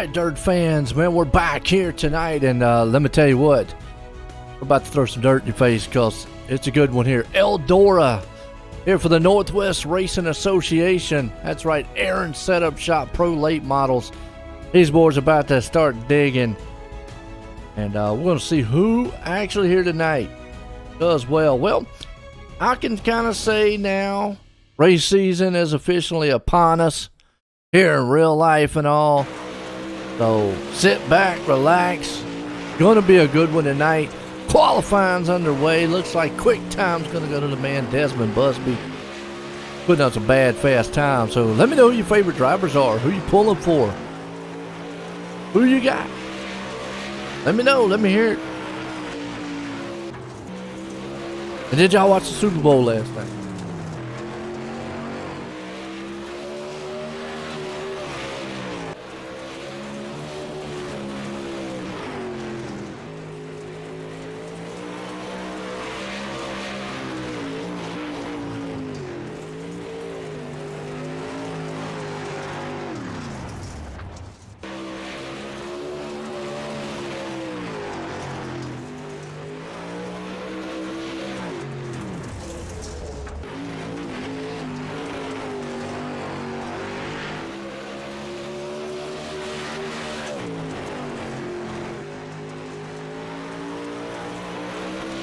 right, dirt fans, man, we're back here tonight, and let me tell you what, we're about to throw some dirt in your face because it's a good one here. Eldora, here for the Northwest Racing Association. That's right, Aaron Setup Shop Pro Late Models. These boys are about to start digging, and we're going to see who actually here tonight does well. Well, I can kind of say now, race season is officially upon us here in real life and all. So sit back, relax. Going to be a good one tonight. Qualifying's underway. Looks like quick time's going to go to the man Desmond Busby. Putting on some bad fast time. So let me know who your favorite drivers are. Who you pulling for? Who you got? Let me know. Let me hear it. And did y'all watch the Super Bowl last night?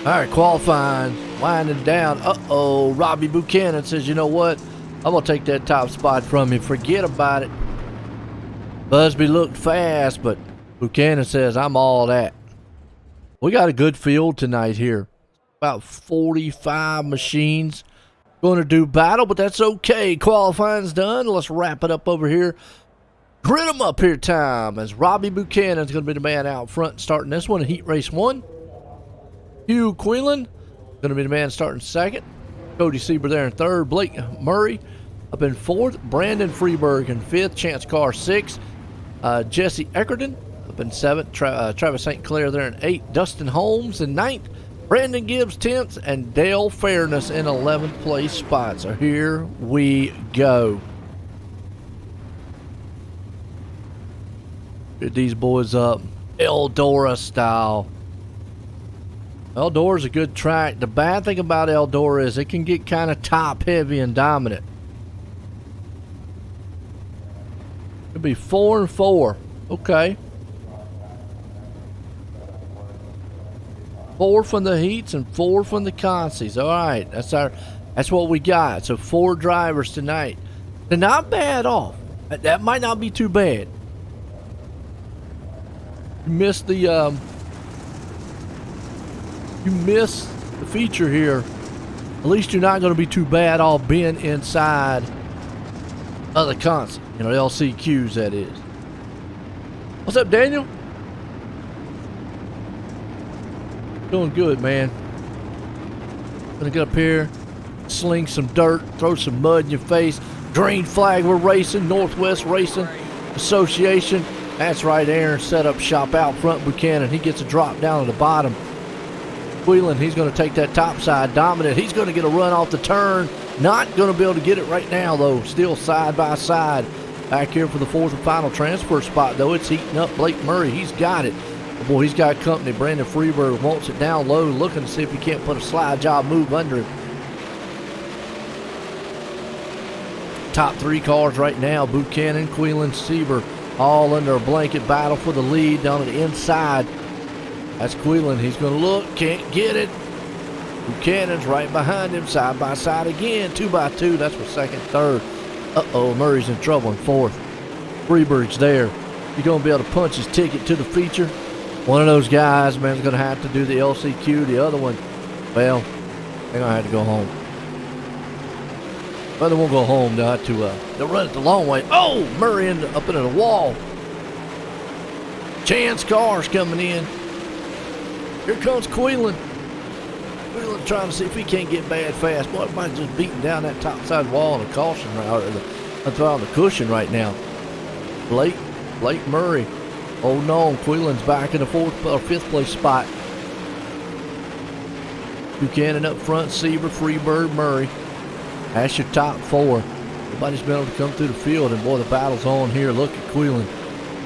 All right, qualifying, winding down. Uh-oh, Robbie Buchanan says, you know what? I'm going to take that top spot from you. Forget about it. Busby looked fast, but Buchanan says, I'm all that. We got a good field tonight here. About 45 machines going to do battle, but that's okay. Qualifying's done. Let's wrap it up over here. Grid 'em up here time as Robbie Buchanan's going to be the man out front starting this one in Heat Race 1. Hugh Quinlan going to be the man starting second. Cody Sieber there in third. Blake Murray up in fourth. Brandon Freeberg in fifth. Chance Carr sixth. Jesse Eckerton up in seventh. Travis St. Clair there in eighth. Dustin Holmes in ninth. Brandon Gibbs 10th. And Dale Fairness in 11th place spot. So here we go. Get these boys up. Eldora style. Eldora's a good track. The bad thing about Eldora is it can get kind of top heavy and dominant. It'll be 4 and 4. Okay. 4 from the heats and 4 from the consies. All right, that's what we got. So 4 drivers tonight. They're not bad off. That might not be too bad. You missed the feature here. At least you're not going to be too bad off being inside of the console. You know, the LCQs, that is. What's up, Daniel? Doing good, man. Gonna get up here, sling some dirt, throw some mud in your face. Green flag, we're racing. Northwest Racing Association. That's right, Aaron Setup Shop out front. Buchanan, he gets a drop down at the bottom. Wheeling, he's going to take that top side dominant. He's going to get a run off the turn. Not going to be able to get it right now, though. Still side by side. Back here for the fourth and final transfer spot, though. It's heating up. Blake Murray, he's got it. Oh, boy, he's got company. Brandon Freeberg wants it down low, looking to see if he can't put a slide job move under it. Top 3 cars right now. Buchanan, Quinlan, Sieber, all under a blanket battle for the lead down at the inside. That's Quinlan. He's going to look. Can't get it. Buchanan's right behind him. Side by side again. 2 by 2. That's for second, third. Uh-oh. Murray's in trouble in fourth. Freeberg's there. He's going to be able to punch his ticket to the feature. One of those guys, man, is going to have to do the LCQ. The other one, well, they're going to have to go home. Well, they won't go home. They'll have to they'll run it the long way. Oh, Murray up into the wall. Chance Carr's coming in. Here comes Quinlan. Quinlan trying to see if he can't get bad fast. Boy, everybody's just beating down that top side wall on the caution or on the cushion right now. Blake Murray. Oh no, Quinlan's back in the fourth or fifth place spot. Buchanan up front, Sieber, Freeberg, Murray. That's your top 4. Nobody's been able to come through the field, and boy, the battle's on here. Look at Quinlan.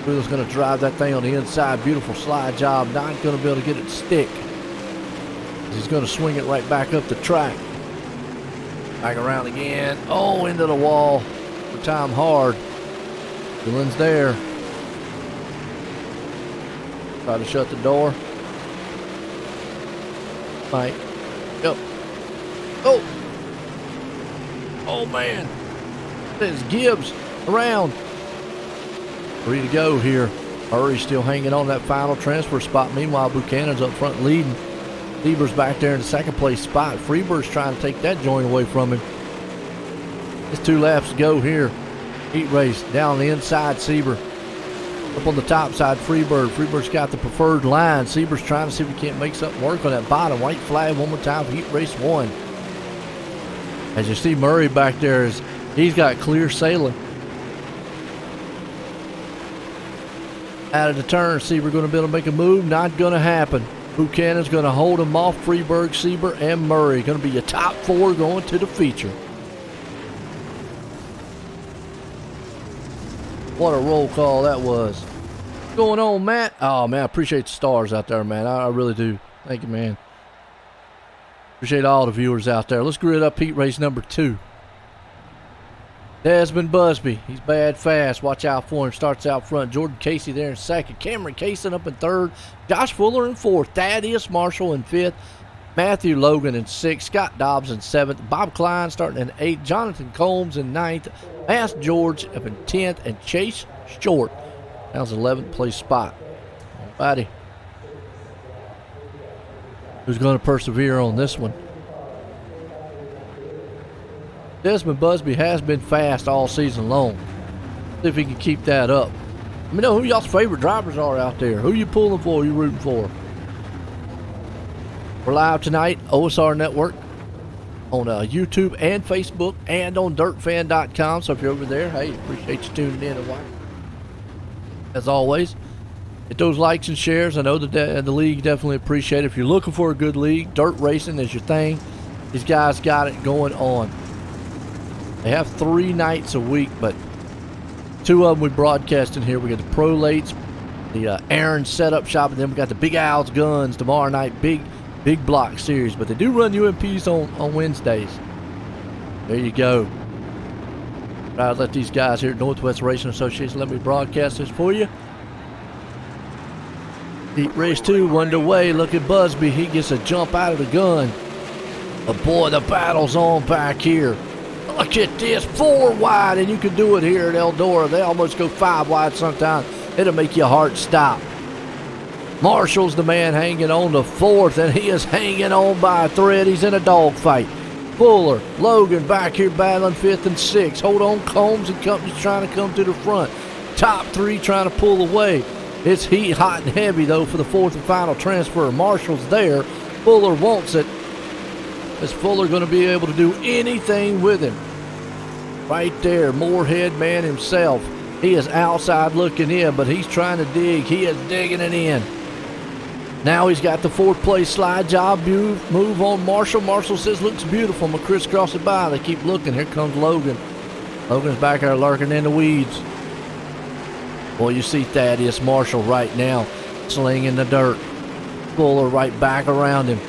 Wheeler's going to drive that thing on the inside. Beautiful slide job. Not going to be able to get it to stick. He's going to swing it right back up the track. Back around again. Oh, into the wall. For time hard. Dylan's there. Try to shut the door. Mike. Yep. Oh. Oh, man. There's Gibbs around. 3 to go here. Murray's still hanging on that final transfer spot. Meanwhile, Buchanan's up front leading. Lieber's back there in the second place spot. Freeberg's trying to take that joint away from him. It's 2 laps to go here. Heat race down the inside. Sieber up on the top side. Freeberg. Freeberg's got the preferred line. Sieber's trying to see if he can't make something work on that bottom. White flag one more time for heat race 1. As you see Murray back there, he's got clear sailing. Out of the turn, Sieber going to be able to make a move. Not going to happen. Buchanan's going to hold him off. Freeberg, Sieber, and Murray. Going to be your top 4 going to the feature. What a roll call that was. What's going on, Matt? Oh, man, I appreciate the stars out there, man. I really do. Thank you, man. Appreciate all the viewers out there. Let's grid up heat race number 2. Desmond Busby. He's bad fast. Watch out for him. Starts out front. Jordan Casey there in second. Cameron Kaysen up in third. Josh Fuller in fourth. Thaddeus Marshall in fifth. Matthew Logan in sixth. Scott Dobbs in seventh. Bob Klein starting in eighth. Jonathan Combs in ninth. Mass George up in 10th. And Chase Short. That was 11th place spot. Buddy. Who's going to persevere on this one? Desmond Busby has been fast all season long. See if he can keep that up. Let me know who y'all's favorite drivers are out there. Who you pulling for, you rooting for? We're live tonight, OSR Network, on YouTube and Facebook, and on dirtfan.com. So if you're over there, hey, appreciate you tuning in and watching. As always, hit those likes and shares. I know the league definitely appreciate it. If you're looking for a good league, dirt racing is your thing. These guys got it going on. They have 3 nights a week, but 2 of them we broadcast in here. We got the Pro Lates, the Aaron Setup Shop, and then we got the Big Al's Guns tomorrow night. Big block series, but they do run UMPs on Wednesdays. There you go. Try to let these guys here at Northwest Racing Association let me broadcast this for you. Heat race 2 underway. Look at Busby. He gets a jump out of the gun. But boy, the battle's on back here. Look at this, 4 wide, and you can do it here at Eldora. They almost go 5 wide sometimes. It'll make your heart stop. Marshall's the man hanging on to 4th, and he is hanging on by a thread. He's in a dogfight. Fuller, Logan back here battling 5th and 6th. Hold on, Combs and company's trying to come to the front. Top 3 trying to pull away. It's heat, hot, and heavy, though, for the 4th and final transfer. Marshall's there. Fuller wants it. Is Fuller going to be able to do anything with him? Right there, Moorhead man himself. He is outside looking in, but he's trying to dig. He is digging it in. Now he's got the 4th place slide job move on Marshall. Marshall says looks beautiful. I'm going to crisscross it by. They keep looking. Here comes Logan. Logan's back there lurking in the weeds. Boy, you see Thaddeus Marshall right now slinging the dirt. Fuller right back around him.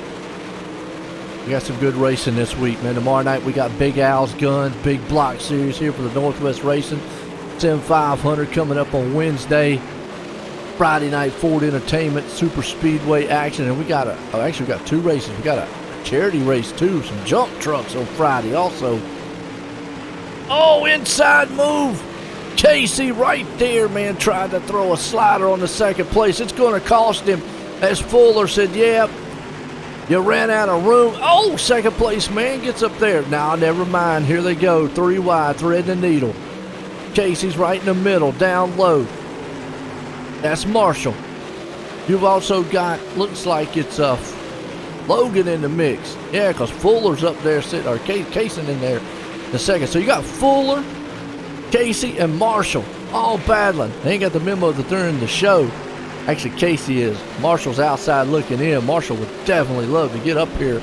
We got some good racing this week, man. Tomorrow night we got Big Al's Guns, big block series here for the Northwest Racing. 7500 coming up on Wednesday. Friday night Ford Entertainment, super speedway action, and we got actually we got 2 races. We got a charity race too, some jump trucks on Friday also. Oh, inside move. Casey right there, man, tried to throw a slider on the 2nd place. It's going to cost him, as Fuller said, yeah. You ran out of room. Oh, 2nd place man gets up there. Now, never mind. Here they go. 3 wide, threading the needle. Casey's right in the middle, down low. That's Marshall. You've also got, looks like it's Logan in the mix. Yeah, because Fuller's up there sitting, or Casey in there in the 2nd. So you got Fuller, Casey, and Marshall all battling. They ain't got the memo that they're in the show. Actually, Casey is. Marshall's outside looking in. Marshall would definitely love to get up here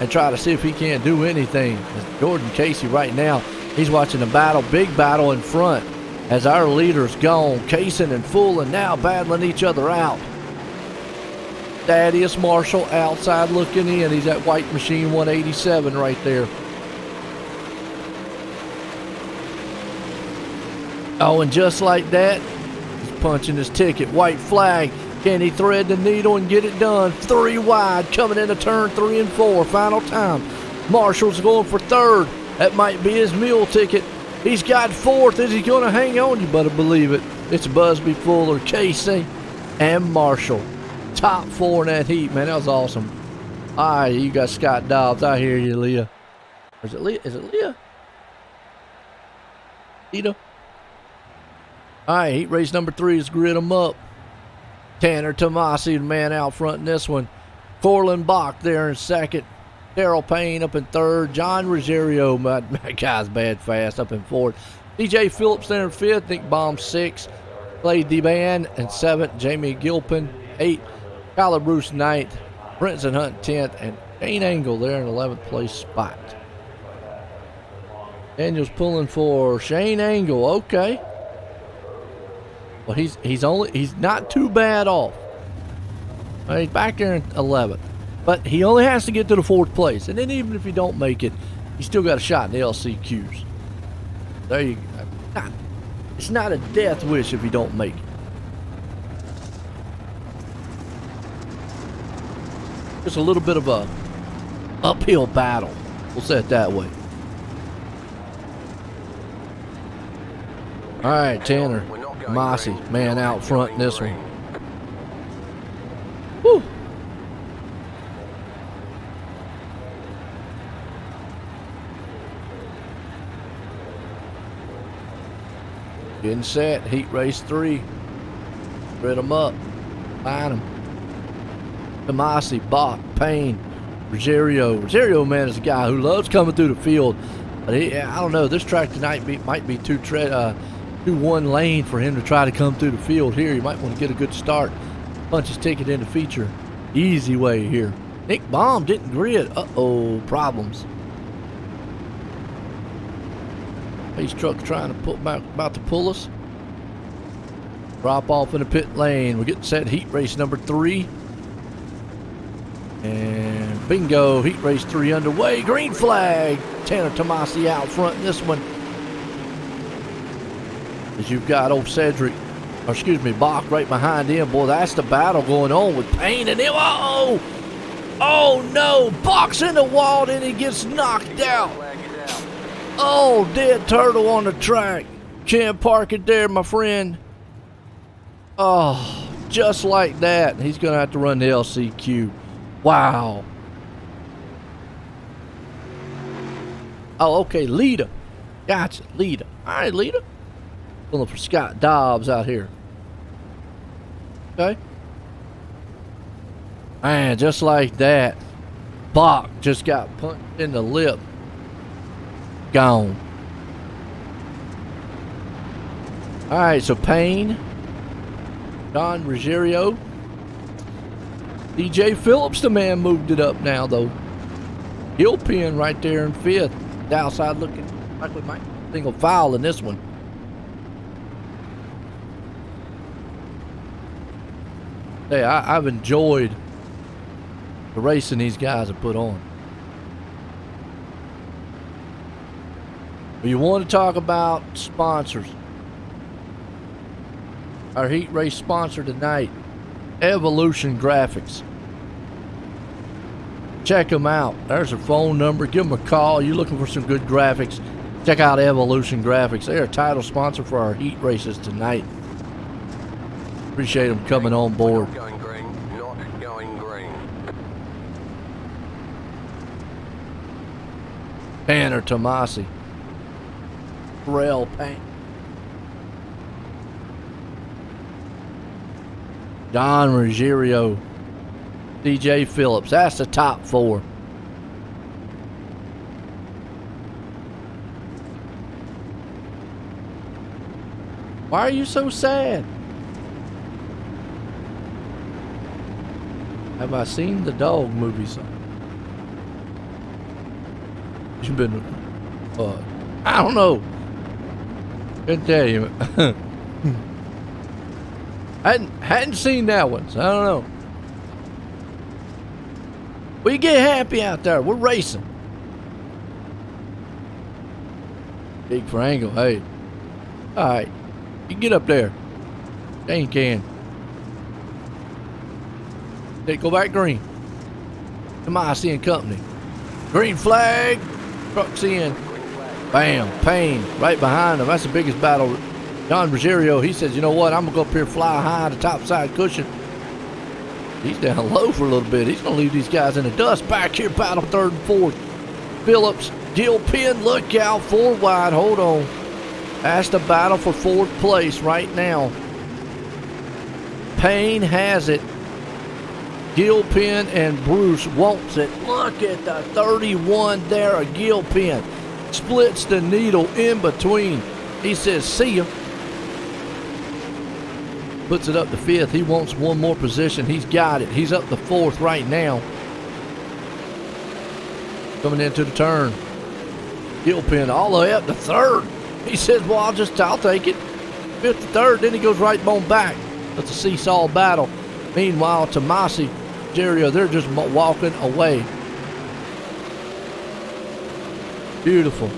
and try to see if he can't do anything. Jordan Casey right now, he's watching the battle, big battle in front. as our leader's gone. Kaysen and Fullen now battling each other out. Thaddeus Marshall outside looking in. He's at White Machine 187 right there. Oh, and just like that, he's punching his ticket. White flag. Can he thread the needle and get it done? 3 wide coming into turn 3 and 4. Final time. Marshall's going for 3rd. That might be his mule ticket. He's got 4th. Is he going to hang on? You better believe it. It's Busby, Fuller, Casey, and Marshall. Top 4 in that heat, man. That was awesome. All right, you got Scott Dobbs. I hear you, Leah. Or is it Leah? Is it Leah? Leah? All right, heat race number 3 is grid them up. Tanner Tomasi, the man out front in this one. Corlin Bach there in 2nd. Daryl Payne up in 3rd. John Ruggiero, my guy's bad fast, up in 4th. DJ Phillips there in 5th. Nick Baum 6th. Clay DeBan in 7th. Jamie Gilpin 8th. Kyler Bruce 9th. Brenton Hunt 10th. And Shane Angle there in 11th place spot. Daniel's pulling for Shane Angle. Okay. Well, he's not too bad off. He's back there in 11th. But he only has to get to the 4th place. And then even if he don't make it, he's still got a shot in the LCQs. There you go. It's not a death wish if you don't make it. Just a little bit of a uphill battle. We'll say it that way. All right, Tanner Mossy, man out front in this one. Woo! Getting set, heat race 3. Grid them up, find them. Tomasi, Bach, Payne, Ruggiero. Ruggiero, man, is a guy who loves coming through the field. But I don't know, this track tonight might be too one lane for him to try to come through the field here. You might want to get a good start. Punch his ticket into feature. Easy way here. Nick Baum didn't grid. Uh-oh, problems. These trucks trying to about to pull us. Drop off in the pit lane. We're getting set heat race number 3. And bingo, heat race 3 underway. Green flag. Tanner Tomasi out front in this one. As you've got old Cedric, or excuse me, Bach right behind him. Boy, that's the battle going on with Payne and him. Uh-oh! Oh, no! Bach's in the wall and he gets knocked out. Oh, dead turtle on the track. Can't park it there, my friend. Oh, just like that. He's going to have to run the LCQ. Wow. Oh, okay, Lita. Gotcha, Lita. All right, Lita. Looking for Scott Dobbs out here. Okay. Man, just like that. Bach just got punched in the lip. Gone. All right, so Payne, Don Ruggiero, DJ Phillips, the man moved it up now though. Gilpin right there in 5th. The outside looking like we might single foul in this one. Hey, I've enjoyed the racing these guys have put on. You want to talk about sponsors. Our heat race sponsor tonight, Evolution Graphics. Check them out. There's a phone number. Give them a call. You're looking for some good graphics. Check out Evolution Graphics. They're a title sponsor for our heat races tonight. Appreciate them coming on board. Going green, not going green. Tanner Tomasi. Rail Payne. Don Ruggiero. DJ Phillips. That's the top 4. Why are you so sad? Have I seen the dog movie? You've been, I don't know. Couldn't tell you. hadn't seen that one, so I don't know. We get happy out there. We're racing. Big Frangle, hey. All right, you get up there. Dane can. Hey, go back green. Tomasi and company. Green flag. Trucks in. Bam. Payne right behind them. That's the biggest battle. John Ruggiero, he says, you know what? I'm going to go up here, fly high the top side cushion. He's down low for a little bit. He's going to leave these guys in the dust. Back here, battle third and fourth. Phillips, Gilpin, look out, 4 wide. Hold on. That's the battle for 4th place right now. Payne has it. Gilpin and Bruce wants it. Look at the 31 there of Gilpin. Splits the needle in between. He says, see ya. Puts it up to 5th. He wants one more position. He's got it. He's up to 4th right now. Coming into the turn. Gilpin all the way up to 3rd. He says, well, I'll take it. 5th to 3rd. Then he goes right on back. That's a seesaw battle. Meanwhile, Tomasi, Jerry, they're just walking away. Beautiful.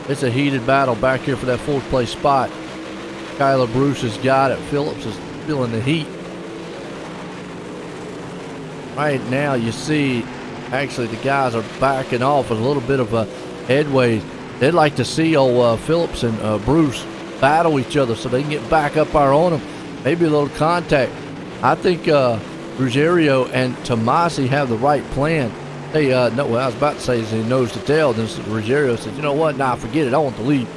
It's a heated battle back here for that 4th place spot. Kyler Bruce has got it. Phillips is feeling the heat. Right now you see, actually the guys are backing off with a little bit of a headway. They'd like to see old Phillips and Bruce battle each other so they can get back up there on them. Maybe a little contact. I think Ruggiero and Tomasi have the right plan. Hey, no, what I was about to say is he knows to tell. Then Ruggiero says, you know what? Nah, forget it. I want the lead.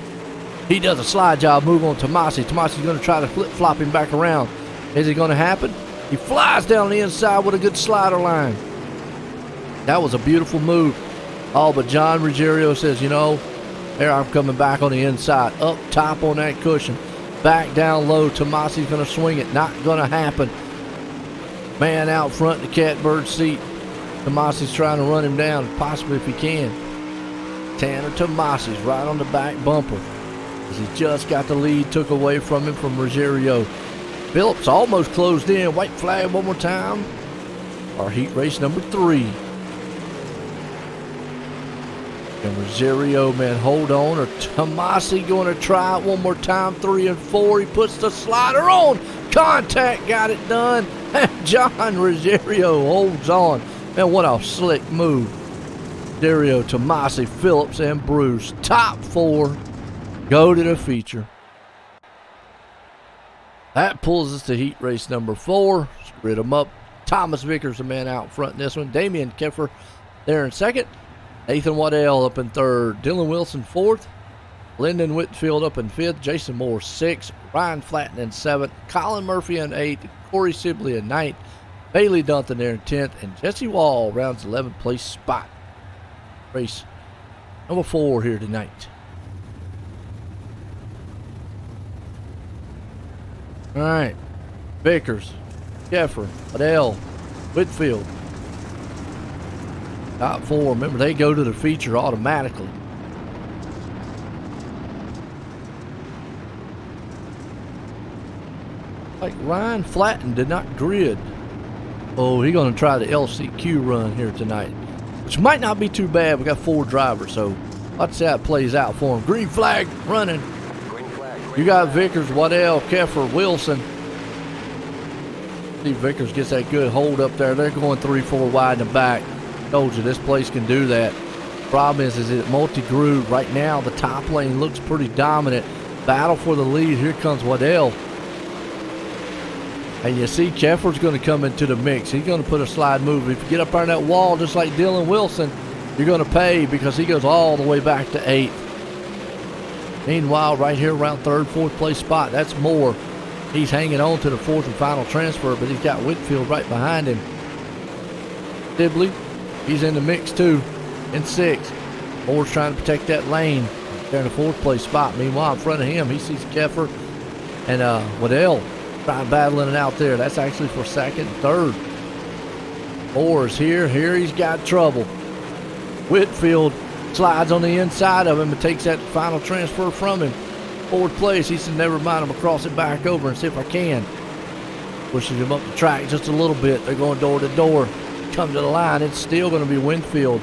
He does a slide job move on Tomasi. Tomasi's going to try to flip-flop him back around. Is it going to happen? He flies down the inside with a good slider line. That was a beautiful move. Oh, but John Ruggiero says, you know, there I'm coming back on the inside. Up top on that cushion. Back down low. Tomasi's going to swing it. Not going to happen. Man out front in the catbird seat. Tomasi's trying to run him down, possibly if he can. Tanner Tomasi's right on the back bumper. He just got the lead, took away from him from Ruggiero. Phillips almost closed in. White flag one more time. Our heat race number 3. And Ruggiero, man, hold on. Or Tomasi going to try it one more time. 3 and 4. He puts the slider on. Contact, got it done. John Ruggiero holds on. Man, what a slick move. Ruggiero, Tomasi, Phillips, and Bruce. Top 4. Go to the feature. That pulls us to heat race number 4. Split them up. Thomas Vickers, the man out front in this one. Damian Keffer there in 2nd. Nathan Waddell up in 3rd. Dylan Wilson 4th. Lyndon Whitfield up in 5th. Jason Moore 6th. Ryan Flatten in 7th. Colin Murphy in 8th. Corey Sibley in 9th. Bailey Dunton there in 10th. And Jesse Wall rounds 11th place spot. Race number 4 here tonight. All right, Vickers, Jeffrey, Adele, Whitfield. Top 4. Remember, they go to the feature automatically. Like Ryan Flatten did not grid. Oh, he's going to try the LCQ run here tonight, which might not be too bad. We got 4 drivers, so let's see how it plays out for him. Green flag running. You got Vickers, Waddell, Keffer, Wilson. See if Vickers gets that good hold up there. They're going 3-4 wide in the back. Told you this place can do that. Problem is it multi-groove. Right now, the top lane looks pretty dominant. Battle for the lead. Here comes Waddell. And you see Keffer's going to come into the mix. He's going to put a slide move. If you get up on that wall just like Dylan Wilson, you're going to pay because he goes all the way back to 8th. Meanwhile, right here around 3rd, 4th place spot, that's Moore. He's hanging on to the 4th and final transfer, but he's got Whitfield right behind him. Sibley, he's in the mix too, in 6th. Moore's trying to protect that lane. There in the 4th place spot. Meanwhile, in front of him, he sees Keffer and Waddell trying battling it out there. That's actually for 2nd and 3rd. Moore is here. Here he's got trouble. Whitfield slides on the inside of him and takes that final transfer from him. Fourth place. He said, never mind, I'm going to cross it back over and see if I can. Pushes him up the track just a little bit. They're going door to door. Come to the line. It's still going to be Winfield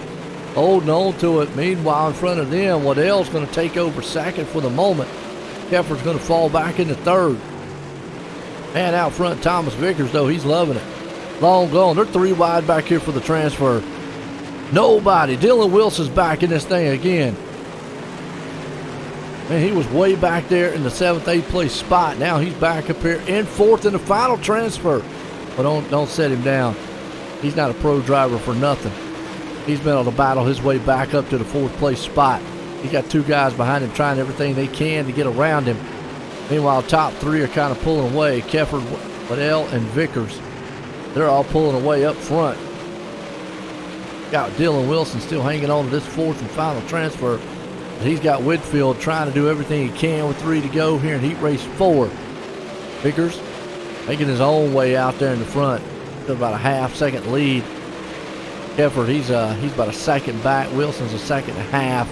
holding on to it. Meanwhile, in front of them, Waddell's going to take over second for the moment. Keffer's going to fall back into third. And out front, Thomas Vickers, though, he's loving it. Long gone. They're 3 wide back here for the transfer. Nobody. Dylan Wilson's back in this thing again. Man, he was way back there in the 7th, 8th place spot. Now he's back up here in 4th in the final transfer. But don't set him down. He's not a pro driver for nothing. He's been able to battle his way back up to the 4th place spot. He's got 2 guys behind him trying everything they can to get around him. Meanwhile, top 3 are kind of pulling away. Keffer, Waddell, and Vickers. They're all pulling away up front. Got Dylan Wilson still hanging on to this 4th and final transfer. He's got Whitfield trying to do everything he can with 3 to go here in heat race 4. Vickers making his own way out there in the front. About a half-second lead. Keffer, he's about a second back. Wilson's a second and a half.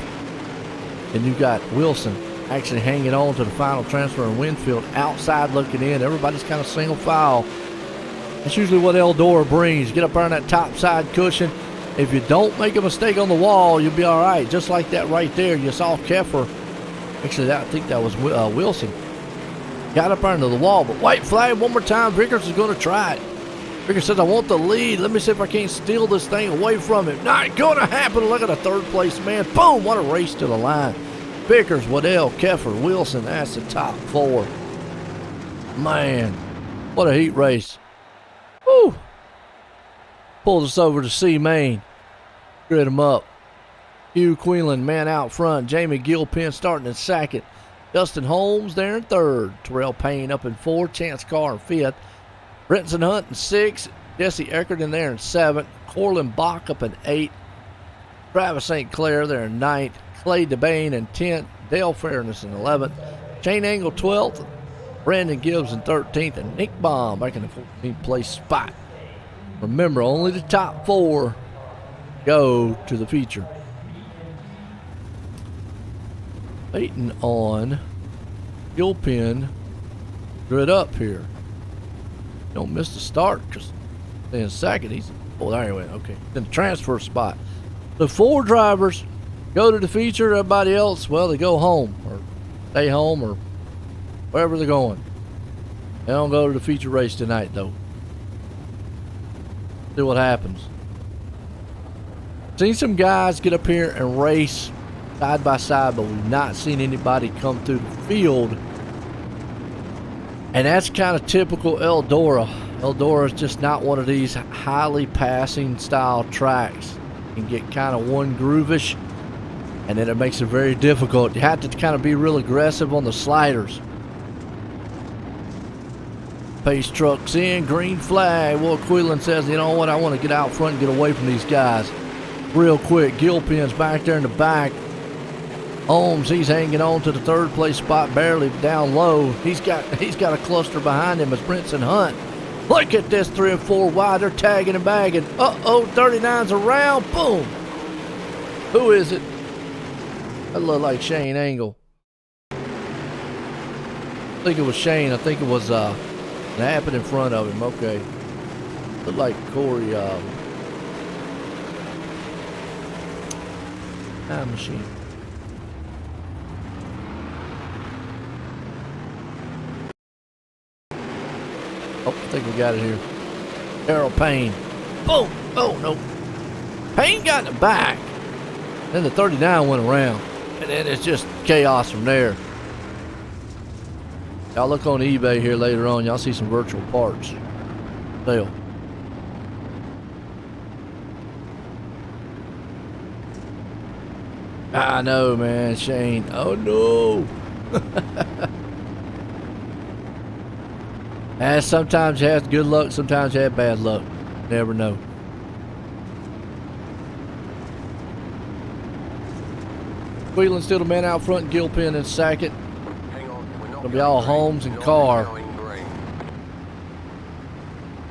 And you got Wilson actually hanging on to the final transfer in Winfield, outside looking in. Everybody's kind of single file. That's usually what Eldora brings. Get up there on that top side cushion. If you don't make a mistake on the wall, you'll be all right. Just like that right there. You saw Keffer. Actually, I think that was Wilson. Got up under the wall, but white flag one more time. Vickers is going to try it. Vickers says, I want the lead. Let me see if I can't steal this thing away from him. Not going to happen. Look at the 3rd place man. Boom, what a race to the line. Vickers, Waddell, Keffer, Wilson. That's the top 4. Man, what a heat race. Woo. Pulls us over to C Main. Grid him up. Hugh Quinlan, man out front. Jamie Gilpin starting in 2nd. Dustin Holmes there in 3rd. Terrell Payne up in 4th. Chance Carr in 5th. Brenton Hunt in 6th. Jesse Eckert in there in 7th. Corlin Bach up in 8th. Travis St. Clair there in 9th. Clay DeBain in 10th. Dale Fairness in 11th. Shane Angle 12th. Brandon Gibbs in 13th. And Nick Baum back in the 14th place spot. Remember, only the top 4 go to the feature. Waiting on Gilpin. Grid up here. Don't miss the start because in 2nd he's. Oh, there he went. Okay. Then the transfer spot. The 4 drivers go to the feature. Everybody else, well, they go home or stay home or wherever they're going. They don't go to the feature race tonight, though. See what happens. Seen some guys get up here and race side by side, but we've not seen anybody come through the field. And that's kind of typical Eldora. Eldora is just not one of these highly passing style tracks. You can get kind of one groovish, and then it makes it very difficult. You have to kind of be real aggressive on the sliders. Pace trucks in, green flag. Will Quillen says, you know what, I want to get out front and get away from these guys real quick. Gilpin's back there in the back. Holmes, he's hanging on to the 3rd place spot, barely down low. He's got a cluster behind him as Brenton Hunt. Look at this, 3 and 4 wide. They're tagging and bagging. Uh-oh, 39's around. Boom. Who is it? That looked like Shane Angle. I think it was Shane. I think it was Napping in front of him. Okay. Looked like Corey. Time machine. Oh, I think we got it here. Darrell Payne. Boom! Oh, no. Payne got in the back. Then the 39 went around. And then it's just chaos from there. Y'all look on eBay here later on. Y'all see some virtual parts. Sale. I know, man. Shane. Oh, no. Sometimes you have good luck, sometimes you have bad luck. Never know. Wheeling still the man out front, and Gilpin in 2nd. It'll be all Holmes and Carr.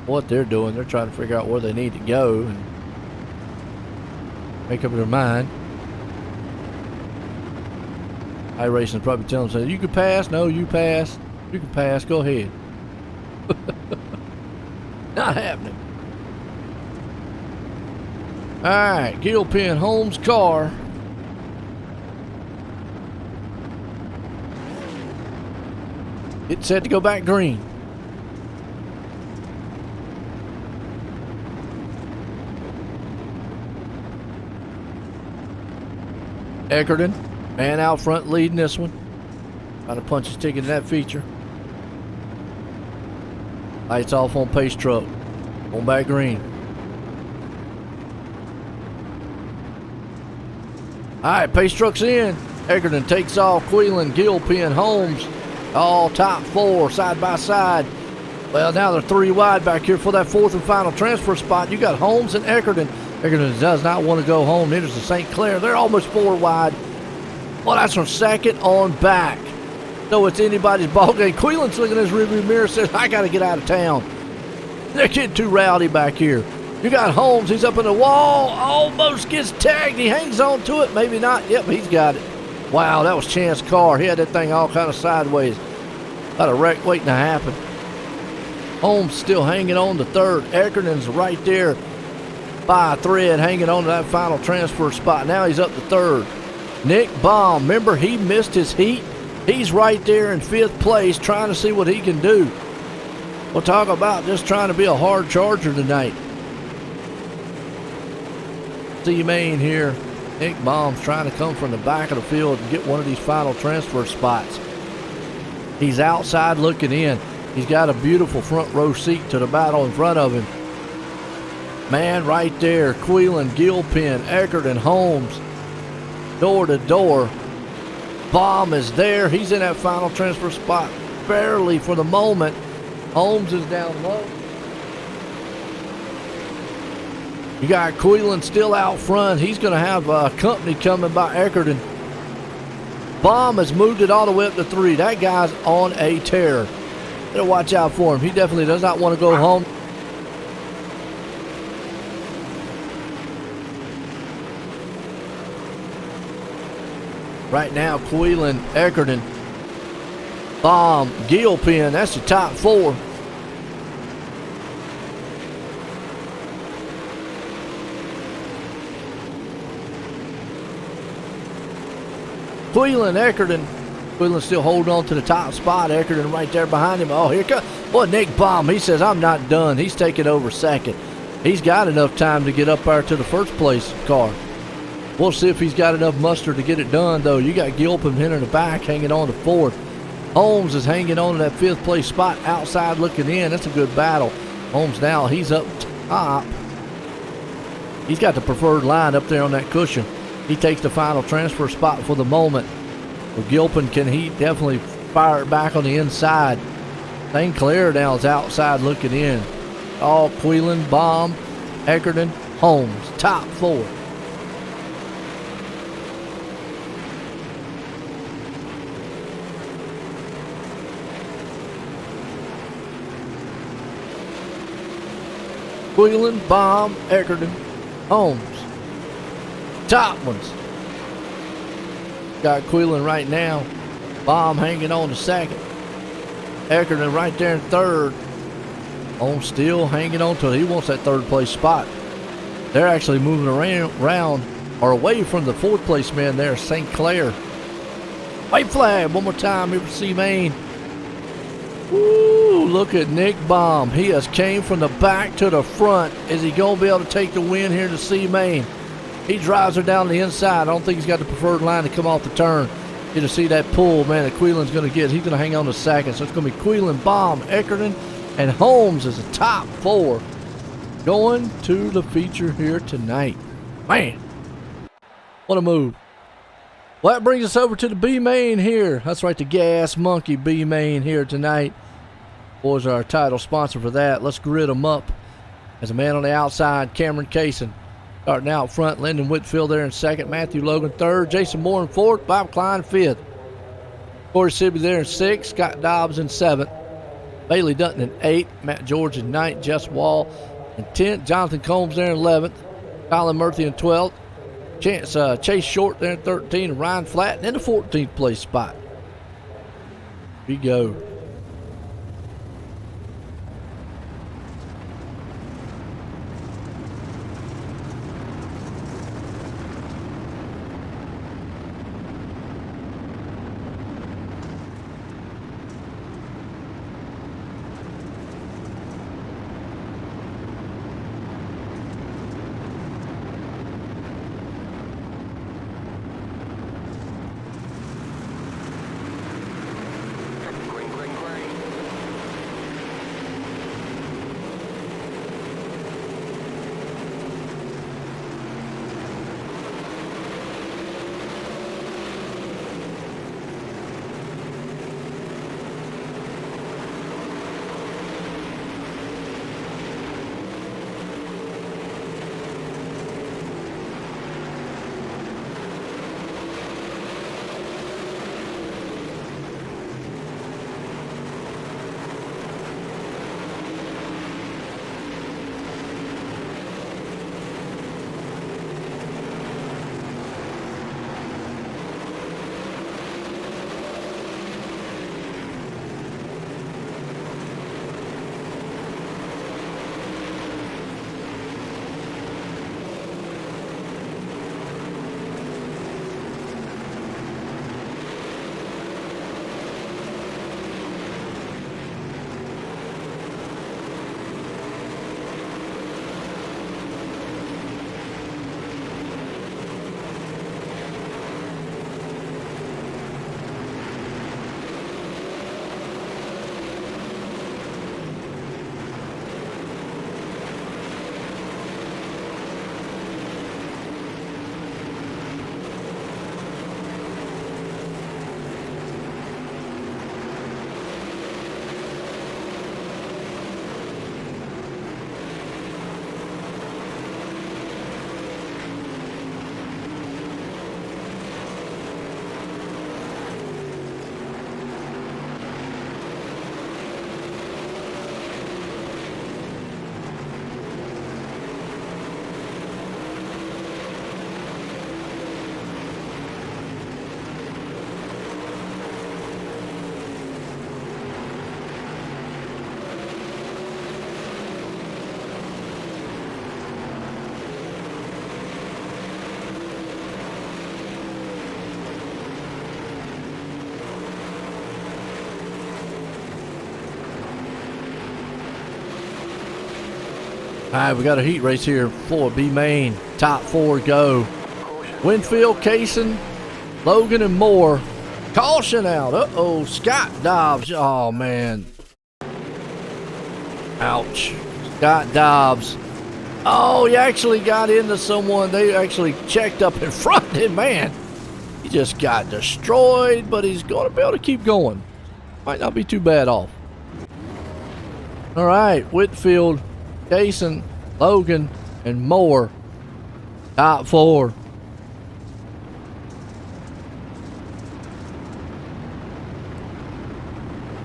What they're doing, they're trying to figure out where they need to go and make up their mind. iRacing probably telling them, you can pass. No, you pass. You can pass. Go ahead. Not happening. All right, Gilpin Holmes' car. It's set to go back green. Eckerton, man out front leading this one. Trying to punch his ticket in that feature. Lights off on pace truck. On back green. Alright, pace truck's in. Eckerton takes off. Queelan, Gilpin, Holmes. All top four, side by side. Well, now they're 3 wide back here for that 4th and final transfer spot. You got Holmes and Eckerton. Eckerton does not want to go home. Neither does St. Clair. They're almost 4 wide. Well, that's from second on back. So it's anybody's ball game. Queelan's looking at his rearview mirror, says, I got to get out of town. They're getting too rowdy back here. You got Holmes. He's up in the wall. Almost gets tagged. He hangs on to it. Maybe not. Yep, he's got it. Wow, that was Chance Carr. He had that thing all kind of sideways. Got a wreck waiting to happen. Holmes still hanging on to third. Eckerton's right there by a thread, hanging on to that final transfer spot. Now he's up to third. Nick Baum, remember he missed his heat? He's right there in 5th place trying to see what he can do. We'll talk about just trying to be a hard charger tonight. See Main here. Nick Baum's trying to come from the back of the field and get one of these final transfer spots. He's outside looking in. He's got a beautiful front row seat to the battle in front of him. Man, right there, Queelan, Gilpin, Eckerton, Holmes, door to door. Baum is there. He's in that final transfer spot barely for the moment. Holmes is down low. You got Queelan still out front. He's going to have company coming by Eckerton. Baum has moved it all the way up to 3. That guy's on a tear. Better watch out for him. He definitely does not want to go home. Right now, Queelan, Eckerton, Baum, Gilpin. That's the top 4. Queelan, Eckerton. Queelan still holding on to the top spot. Eckerton right there behind him. Oh, here comes. Boy, Nick Baum. He says, I'm not done. He's taking over second. He's got enough time to get up there to the first place car. We'll see if he's got enough muster to get it done, though. You got Gilpin in the back hanging on to 4th. Holmes is hanging on to that 5th place spot outside looking in. That's a good battle. Holmes now, he's up top. He's got the preferred line up there on that cushion. He takes the final transfer spot for the moment. Well, Gilpin, can he definitely fire it back on the inside? St. Clair now is outside looking in. All Queelan, Baum, Eckerton, Holmes, top 4. Queelan, Baum, Eckerton, Holmes. Top ones. Got Queelan right now. Baum hanging on to second. Eckerton right there in third. Holmes still hanging on to it. He wants that 3rd place spot. They're actually moving around or away from the 4th place man there, St. Clair. White flag one more time here for C-Main. Ooh, look at Nick Baum. He has came from the back to the front. Is he going to be able to take the win here to C-Main? He drives her down the inside. I don't think he's got the preferred line to come off the turn. You to see that pull, man, that Queelan's going to get. He's going to hang on to second. So it's going to be Queelan, Baum, Eckerton, and Holmes as the top 4 going to the feature here tonight. Man, what a move. Well, that brings us over to the B-Main here. That's right, the Gas Monkey B-Main here tonight. Boys are our title sponsor for that. Let's grid them up. As a man on the outside, Cameron Kaysen. Starting out front, Lyndon Whitfield there in second, Matthew Logan third, Jason Moore in fourth, Bob Klein fifth. Corey Sibby there in sixth, Scott Dobbs in seventh, Bailey Dutton in eighth, Matt George in ninth, Jess Wall in 10th, Jonathan Combs there in 11th, Colin Murphy in 12th, Chase Short there in 13, and Ryan Flatten in the 14th place spot. Here we go. Green, green, green. All right, we got a heat race here. Floor B main, top 4 go. Winfield, Kaysen, Logan, and Moore. Caution out. Uh-oh, Scott Dobbs. Oh, man. Ouch. Scott Dobbs. Oh, he actually got into someone. They actually checked up in front of him. Man, he just got destroyed, but he's going to be able to keep going. Might not be too bad off. All right, Whitfield, Kaysen, Logan, and Moore. Top 4.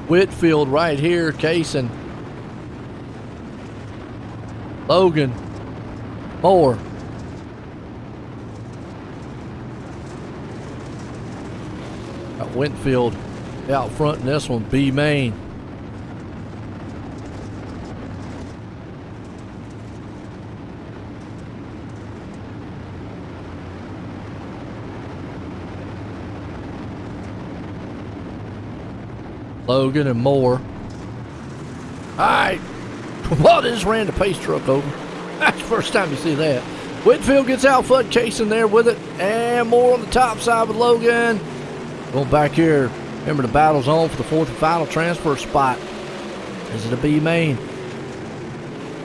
Whitfield right here, Kaysen, Logan, Moore. Got Whitfield out front in this one, B main. Logan and Moore. All right. Well, just ran the pace truck over. That's the first time you see that. Whitfield gets out front, Kaysen there with it. And Moore on the top side with Logan. Going back here. Remember, the battle's on for the 4th and final transfer spot. This is the B main.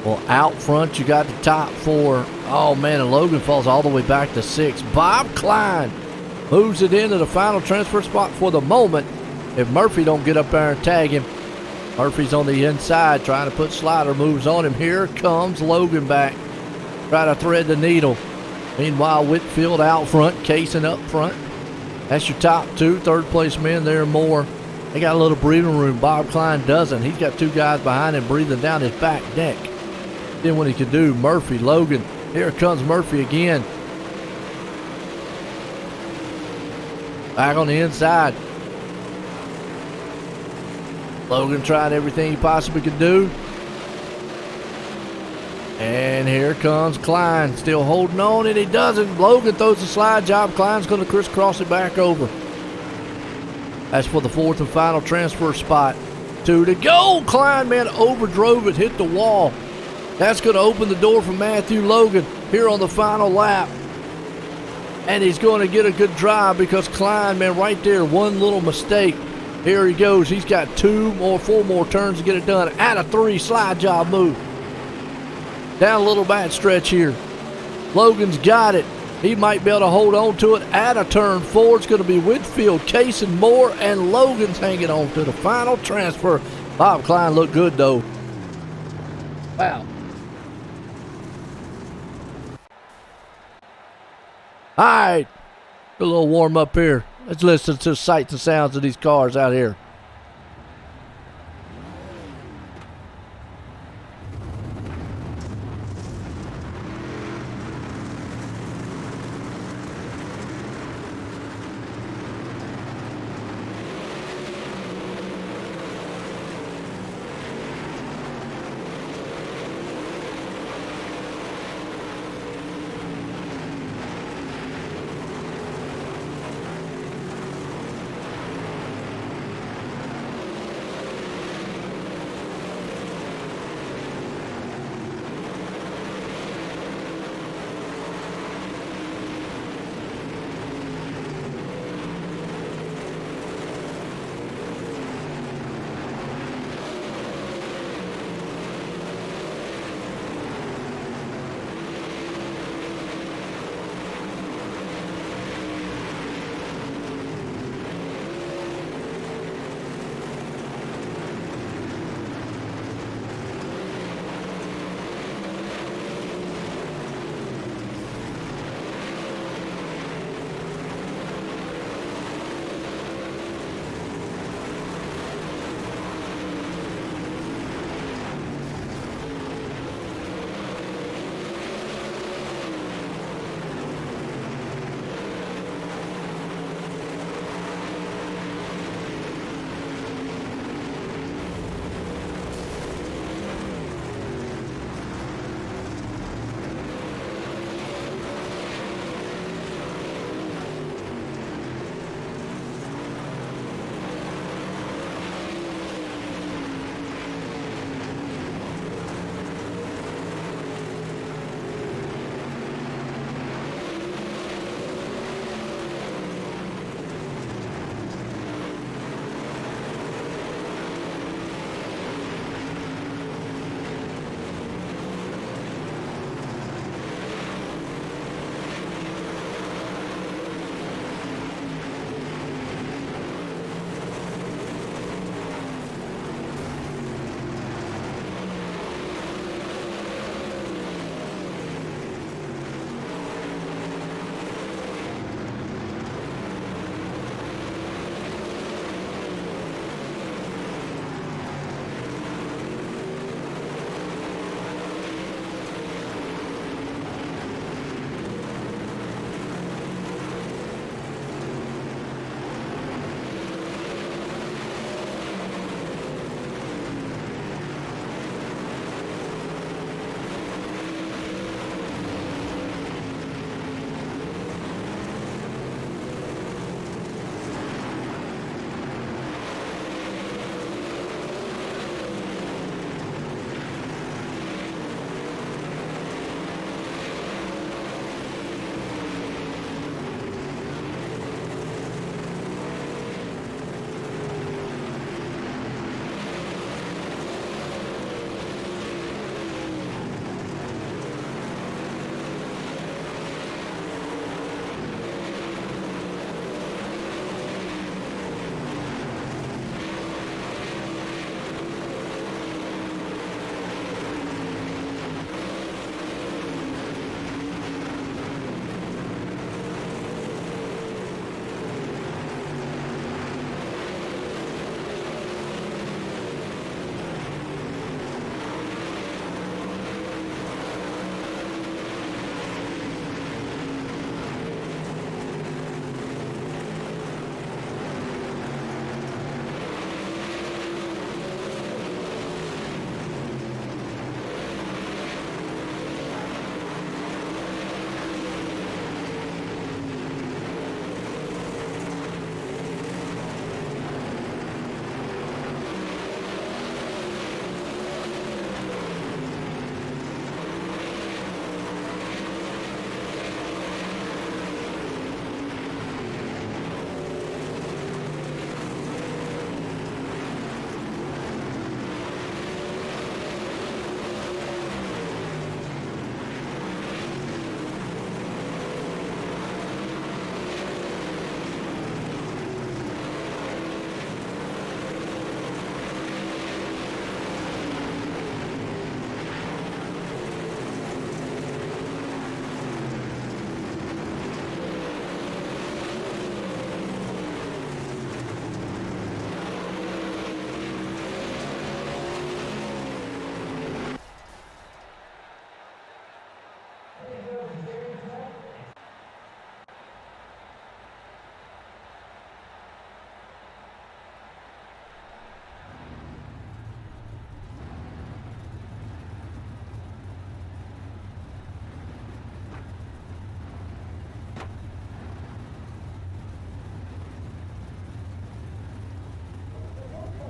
Well, out front, you got the top 4. Oh, man, and Logan falls all the way back to 6. Bob Klein moves it into the final transfer spot for the moment. If Murphy don't get up there and tag him. Murphy's on the inside trying to put slider moves on him. Here comes Logan back. Try to thread the needle. Meanwhile, Whitfield out front, Kaysen up front. That's your top 2. Third place men there, Moore. They got a little breathing room. Bob Klein doesn't. He's got 2 guys behind him breathing down his back neck. Then what he can do, Murphy, Logan. Here comes Murphy again. Back on the inside. Logan tried everything he possibly could do. And here comes Klein, still holding on, and he doesn't. Logan throws a slide job. Klein's going to crisscross it back over. That's for the fourth and final transfer spot. 2 to go. Klein, man, overdrove it, hit the wall. That's going to open the door for Matthew Logan here on the final lap. And he's going to get a good drive because Klein, man, right there, one little mistake. Here he goes. He's got 4 more turns to get it done. Out of 3, slide job move. Down a little back stretch here. Logan's got it. He might be able to hold on to it. At a turn 4, it's going to be Whitfield, Case, and Moore, and Logan's hanging on to the final transfer. Bob Klein looked good, though. Wow. All right. A little warm up here. Let's listen to the sights and sounds of these cars out here.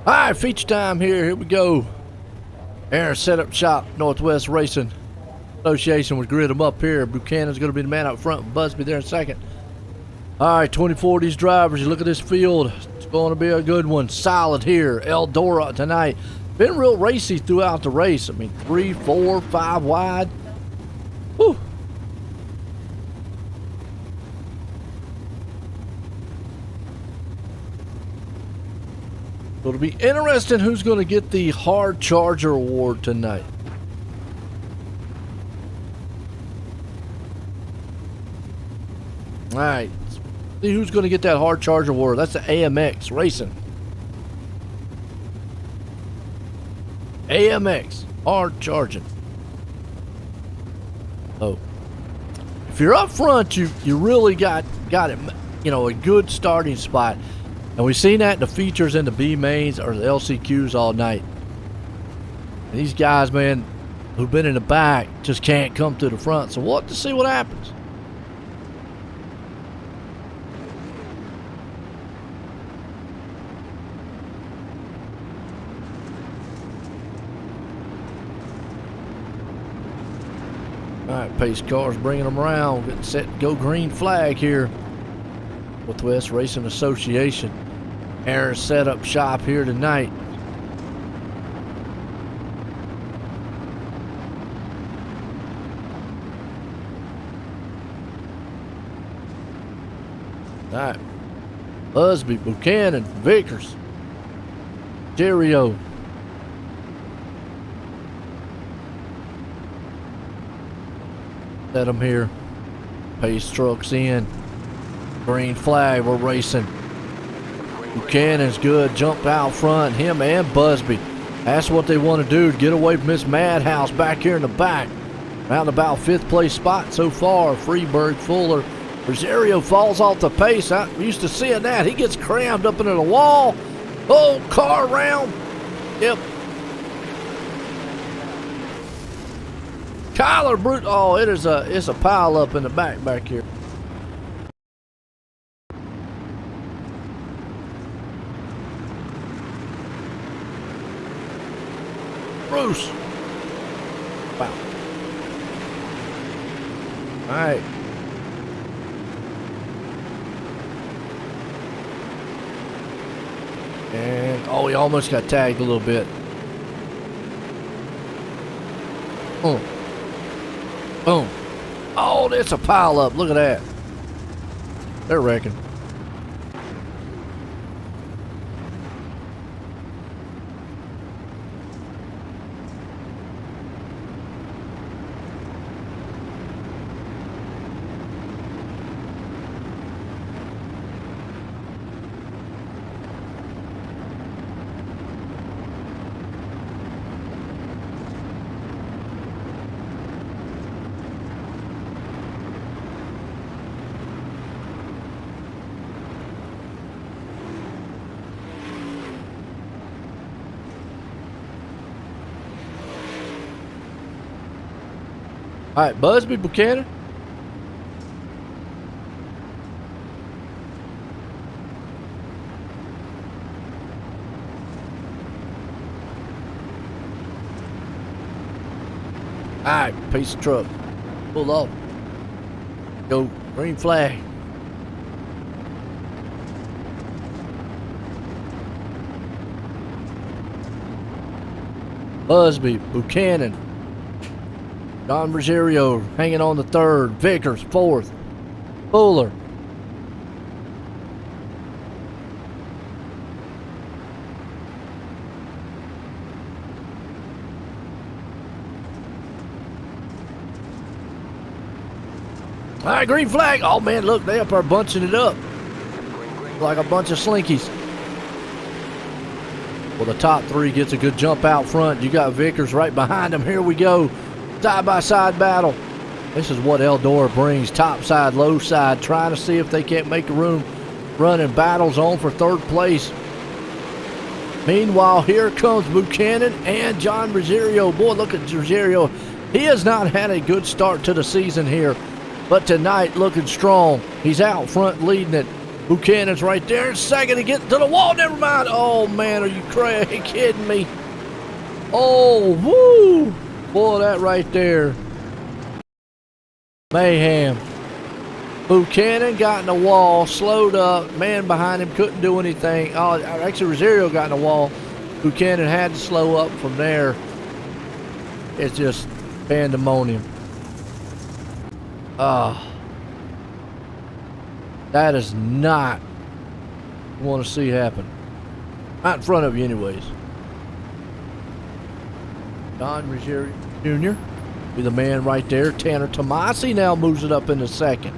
All right, feature time here. Here we go. Aaron Setup Shop, Northwest Racing Association with grid them up here. Buchanan's going to be the man up front. Busby there in second. All right, 24 of these drivers. You look at this field. It's going to be a good one. Solid here. Eldora tonight. Been real racy throughout the race. I mean, 3, 4, 5 wide. Whew. It'll be interesting who's going to get the Hard Charger Award tonight. All right. See who's going to get that Hard Charger Award. That's the AMX Racing. AMX. Hard Charging. Oh. If you're up front, you really got it, you know, a good starting spot. And we've seen that in the features and the B mains or the LCQs all night. And these guys, man, who've been in the back just can't come to the front. So we'll have to see what happens. All right, pace cars bringing them around. Getting set to go green flag here. Northwest Racing Association. Aaron Setup Shop here tonight. All right. Busby, Buchanan, Vickers, Stereo. Set them here. Pace trucks in. Green flag, we're racing. Buchanan's good, jump out front, him and Busby. That's what they want to do, to get away from this madhouse back here in the back. Round about 5th place spot so far. Freeberg, Fuller. Rosario falls off the pace. I'm used to seeing that. He gets crammed up into the wall. Oh, car round. Yep. Kyler Brute. Oh, it's a pile up in the back here. Bruce. Wow. All right. And, oh, he almost got tagged a little bit. Boom. Boom. Oh, that's a pile up. Look at that. They're wrecking. All right, Busby, Buchanan. All right, piece of truck. Pull off. Go, green flag. Busby, Buchanan. Don Rosario hanging on the 3rd. Vickers 4th. Fuller. All right, green flag. Oh man, look, they up are bunching it up like a bunch of slinkies. Well, the top 3 gets a good jump out front. You got Vickers right behind them. Here we go. Side-by-side battle. This is what Eldora brings. Top side, low side, trying to see if they can't make a room. Running battles on for 3rd place. Meanwhile, here comes Buchanan and John Rosario. Boy, look at Rosario. He has not had a good start to the season here, but tonight looking strong. He's out front leading it. Buchanan's right there in second. He gets to the wall. Never mind. Oh, man, are you crazy? Kidding me? Oh, woo. Boy, that right there. Mayhem. Buchanan got in the wall, slowed up. Man behind him couldn't do anything. Oh, actually, Rosario got in the wall. Buchanan had to slow up from there. It's just pandemonium. That is not what you want to see happen. Not in front of you anyways. Don Ruggiero Jr. be the man right there. Tanner Tomasi now moves it up into second.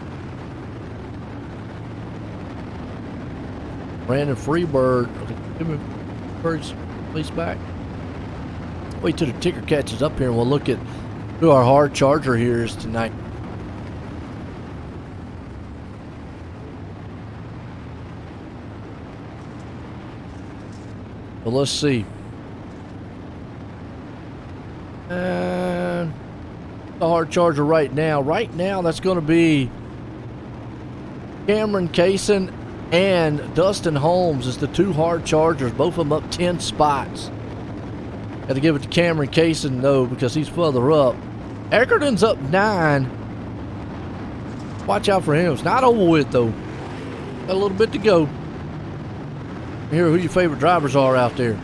Brandon Freebird. Please back. Wait till the ticker catches up here and we'll look at who our hard charger here is tonight. Well, let's see. And the hard charger right now. Right now, that's going to be Cameron Kaysen and Dustin Holmes as the two hard chargers. Both of them up 10 spots. Got to give it to Cameron Kaysen, though, because he's further up. Eckerton's up 9. Watch out for him. It's not over with, though. Got a little bit to go. Hear who your favorite drivers are out there.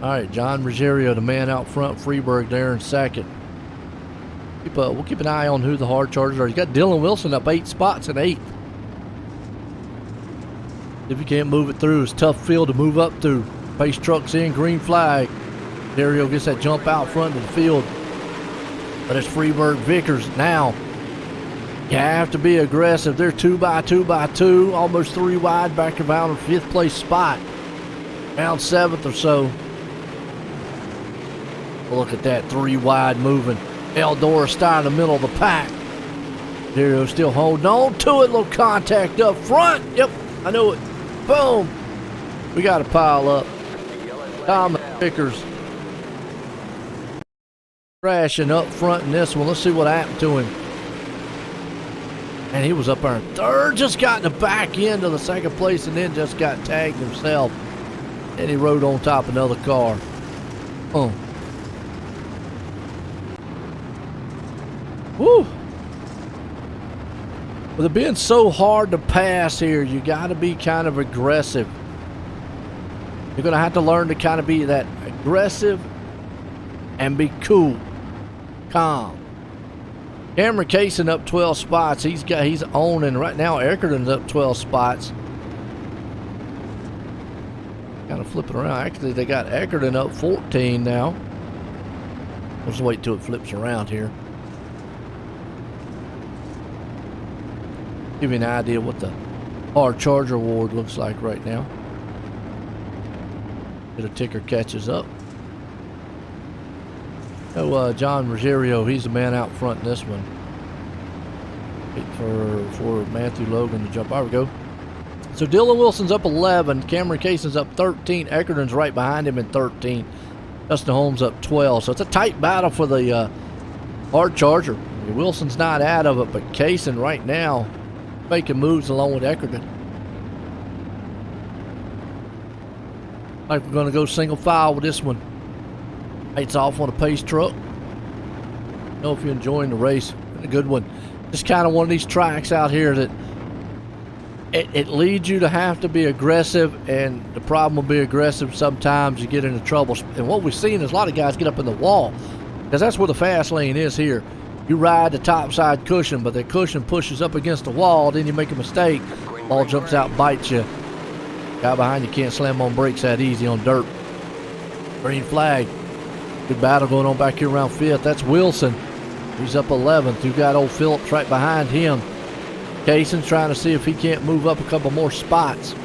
All right, John Ruggiero, the man out front. Freeberg there in second. We'll keep an eye on who the hard chargers are. He's got Dylan Wilson up 8 spots in 8th. If you can't move it through, it's a tough field to move up through. Pace trucks in, green flag. Dario gets that jump out front of the field. But it's Freeberg Vickers now. You have to be aggressive. They're 2 by 2 by 2, almost 3 wide back around a 5th place spot. Around 7th or so. Look at that, 3 wide moving. Eldora starting in the middle of the pack. Dario still holding on to it. Little contact up front. Yep, I knew it. Boom. We got to pile up. Thomas Vickers crashing up front in this one. Let's see what happened to him. And he was up there in 3rd, just got in the back end of the 2nd place and then just got tagged himself. And he rode on top of another car. Oh. Woo. With it being so hard to pass here, you got to be kind of aggressive. You're going to have to learn to kind of be that aggressive and be cool, calm. Cameron Kaysen up 12 spots. He's owning right now. Eckerton's up 12 spots. Kind of flipping around. Actually, they got Eckerton up 14 now. Let's wait till it flips around here. Give you an idea what the hard charger award looks like right now. If the ticker catches up. So John Ruggiero, he's the man out front in this one. Wait for Matthew Logan to jump. There we go. So Dylan Wilson's up 11. Cameron Kaysen's up 13. Eckerton's right behind him in 13. Dustin Holmes up 12. So it's a tight battle for the hard charger. Wilson's not out of it, but Kaysen right now making moves along with Eckerton. Like we're going to go single file with this one. Lights off on a pace truck. I know if you're enjoying the race. A good one. Just kind of one of these tracks out here that it leads you to have to be aggressive, and the problem will be aggressive. Sometimes you get into trouble. And what we've seen is a lot of guys get up in the wall, because that's where the fast lane is here. You ride the top side cushion, but the cushion pushes up against the wall, then you make a mistake. Ball jumps out and bites you. Guy behind you can't slam on brakes that easy on dirt. Green flag. Good battle going on back here around 5th. That's Wilson. He's up 11th. You got old Phillips right behind him. Kaysen's trying to see if he can't move up a couple more spots.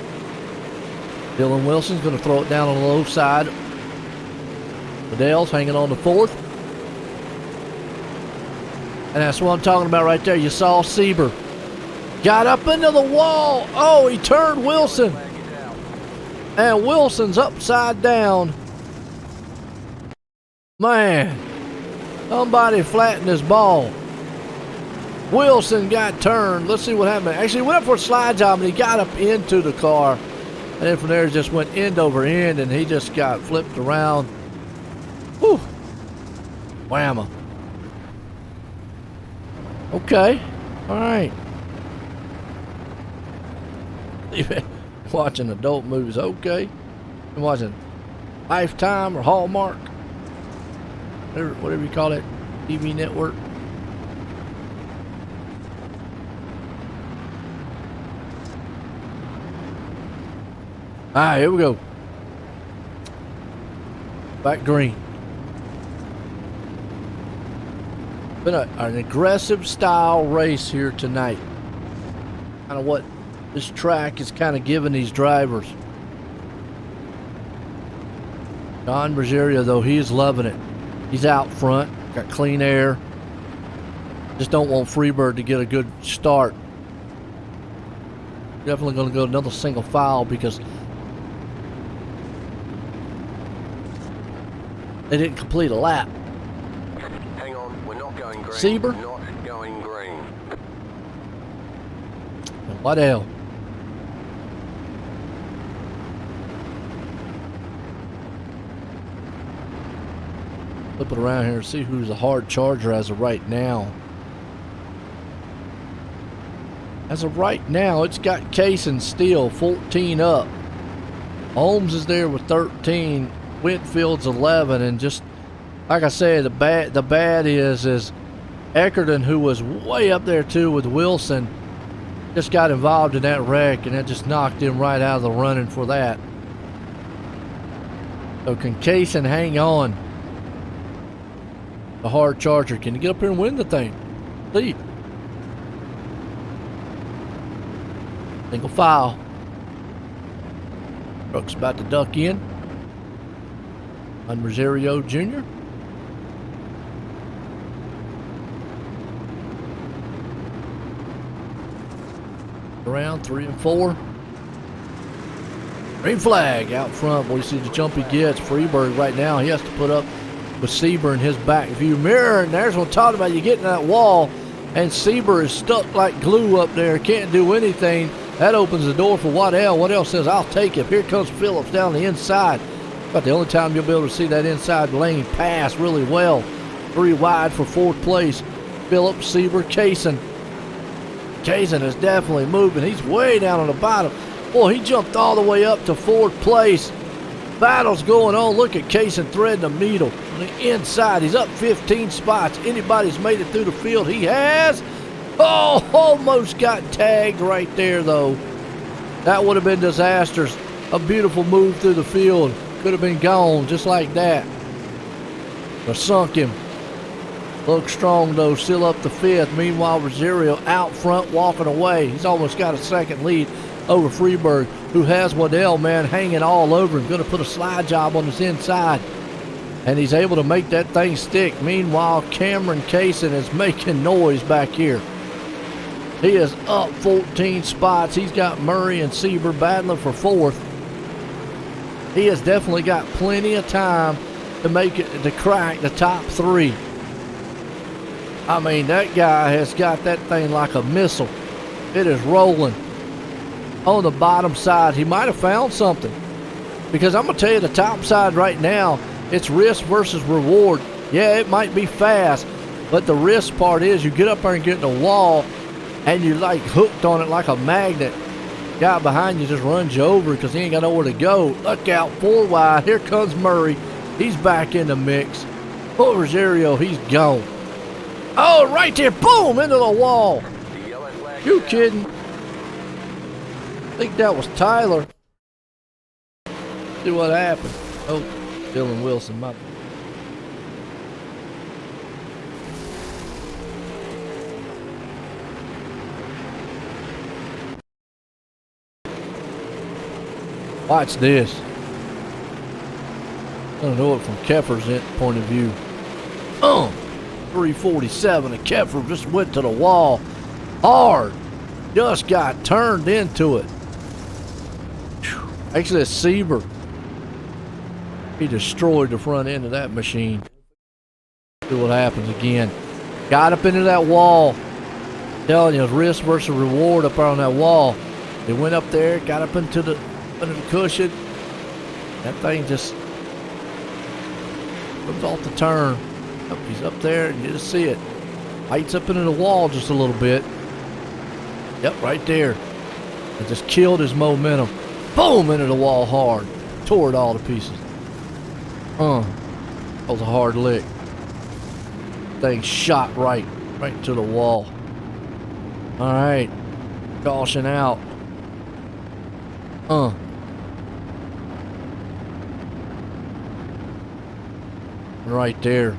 Dylan Wilson's going to throw it down on the low side. Liddell's hanging on to 4th. And that's what I'm talking about right there. You saw Sieber. Got up into the wall. Oh, he turned Wilson. And Wilson's upside down. Man, somebody flattened his ball. Wilson got turned. Let's see what happened. Actually, he went up for a slide job, and he got up into the car. And then from there, he just went end over end, and he just got flipped around. Whew. Whamma. Okay. All right. Watching adult movies. Okay. Been watching Lifetime or Hallmark. Whatever you call it. TV network. All right, here we go. Back green. Been an aggressive style race here tonight. Kind of what this track is kind of giving these drivers. John Brazirio, though, he is loving it. He's out front, got clean air. Just don't want Freebird to get a good start. Definitely going to go another single file because they didn't complete a lap. Hang on, we're not going green. Sieber? Not going green. And what else? Flip it around here and see who's a hard charger as of right now. As of right now, it's got Kaysen still 14 up. Holmes is there with 13. Whitfield's 11, and just like I said, the bad is Eckerton, who was way up there too with Wilson, just got involved in that wreck, and that just knocked him right out of the running for that. So can Kaysen hang on? The hard charger, can he get up here and win the thing? See. Single file. Truck's about to duck in. On Rosario Jr. Around 3 and 4. Green flag out front. Boy, you see the jump he gets. Freeberg right now, he has to put up with Sieber in his back view mirror. And there's what I'm talking about. You get in that wall, and Sieber is stuck like glue up there. Can't do anything. That opens the door for Waddell. Waddell says, I'll take it. Here comes Phillips down the inside. About the only time you'll be able to see that inside lane pass really well. 3 wide for 4th place. Phillips, Sieber, Kaysen. Kaysen is definitely moving. He's way down on the bottom. Boy, he jumped all the way up to 4th place. Battle's going on. Look at Kaysen threading the needle on the inside. He's up 15 spots. Anybody's made it through the field. He has. Oh, almost got tagged right there, though. That would have been disastrous. A beautiful move through the field. Could have been gone just like that. But sunk him. Look strong, though. Still up to 5th. Meanwhile, Rosario out front walking away. He's almost got a second lead over Freeberg, who has Waddell, man, hanging all over him. Going to put a slide job on his inside. And he's able to make that thing stick. Meanwhile, Cameron Kaysen is making noise back here. He is up 14 spots. He's got Murray and Sieber battling for 4th. He has definitely got plenty of time to make it, to crack the top 3. I mean, that guy has got that thing like a missile. It is rolling. On the bottom side, he might have found something. Because I'm going to tell you, the top side right now, it's risk versus reward. Yeah, it might be fast, but the risk part is you get up there and get in the wall, and you're like hooked on it like a magnet. Guy behind you just runs you over because he ain't got nowhere to go. Look out, 4 wide. Here comes Murray. He's back in the mix. Oh, Rosario, he's gone. Oh, right there, boom, into the wall. You kidding? I think that was Tyler. See what happened. Oh, Dylan Wilson, my. Watch this. I don't know it from Keffer's point of view. 347, and Keffer just went to the wall hard. Just got turned into it. Actually, it's Sieber. He destroyed the front end of that machine. See what happens again. Got up into that wall. Telling you, risk versus reward up on that wall. It went up there, got up into the under the cushion. That thing just comes off the turn. Yep, he's up there, and you just see it. Bites up into the wall just a little bit. Yep, right there. It just killed his momentum. Boom, into the wall hard. Tore it all to pieces. That was a hard lick. Thing shot right to the wall. All right, caution out. Right there.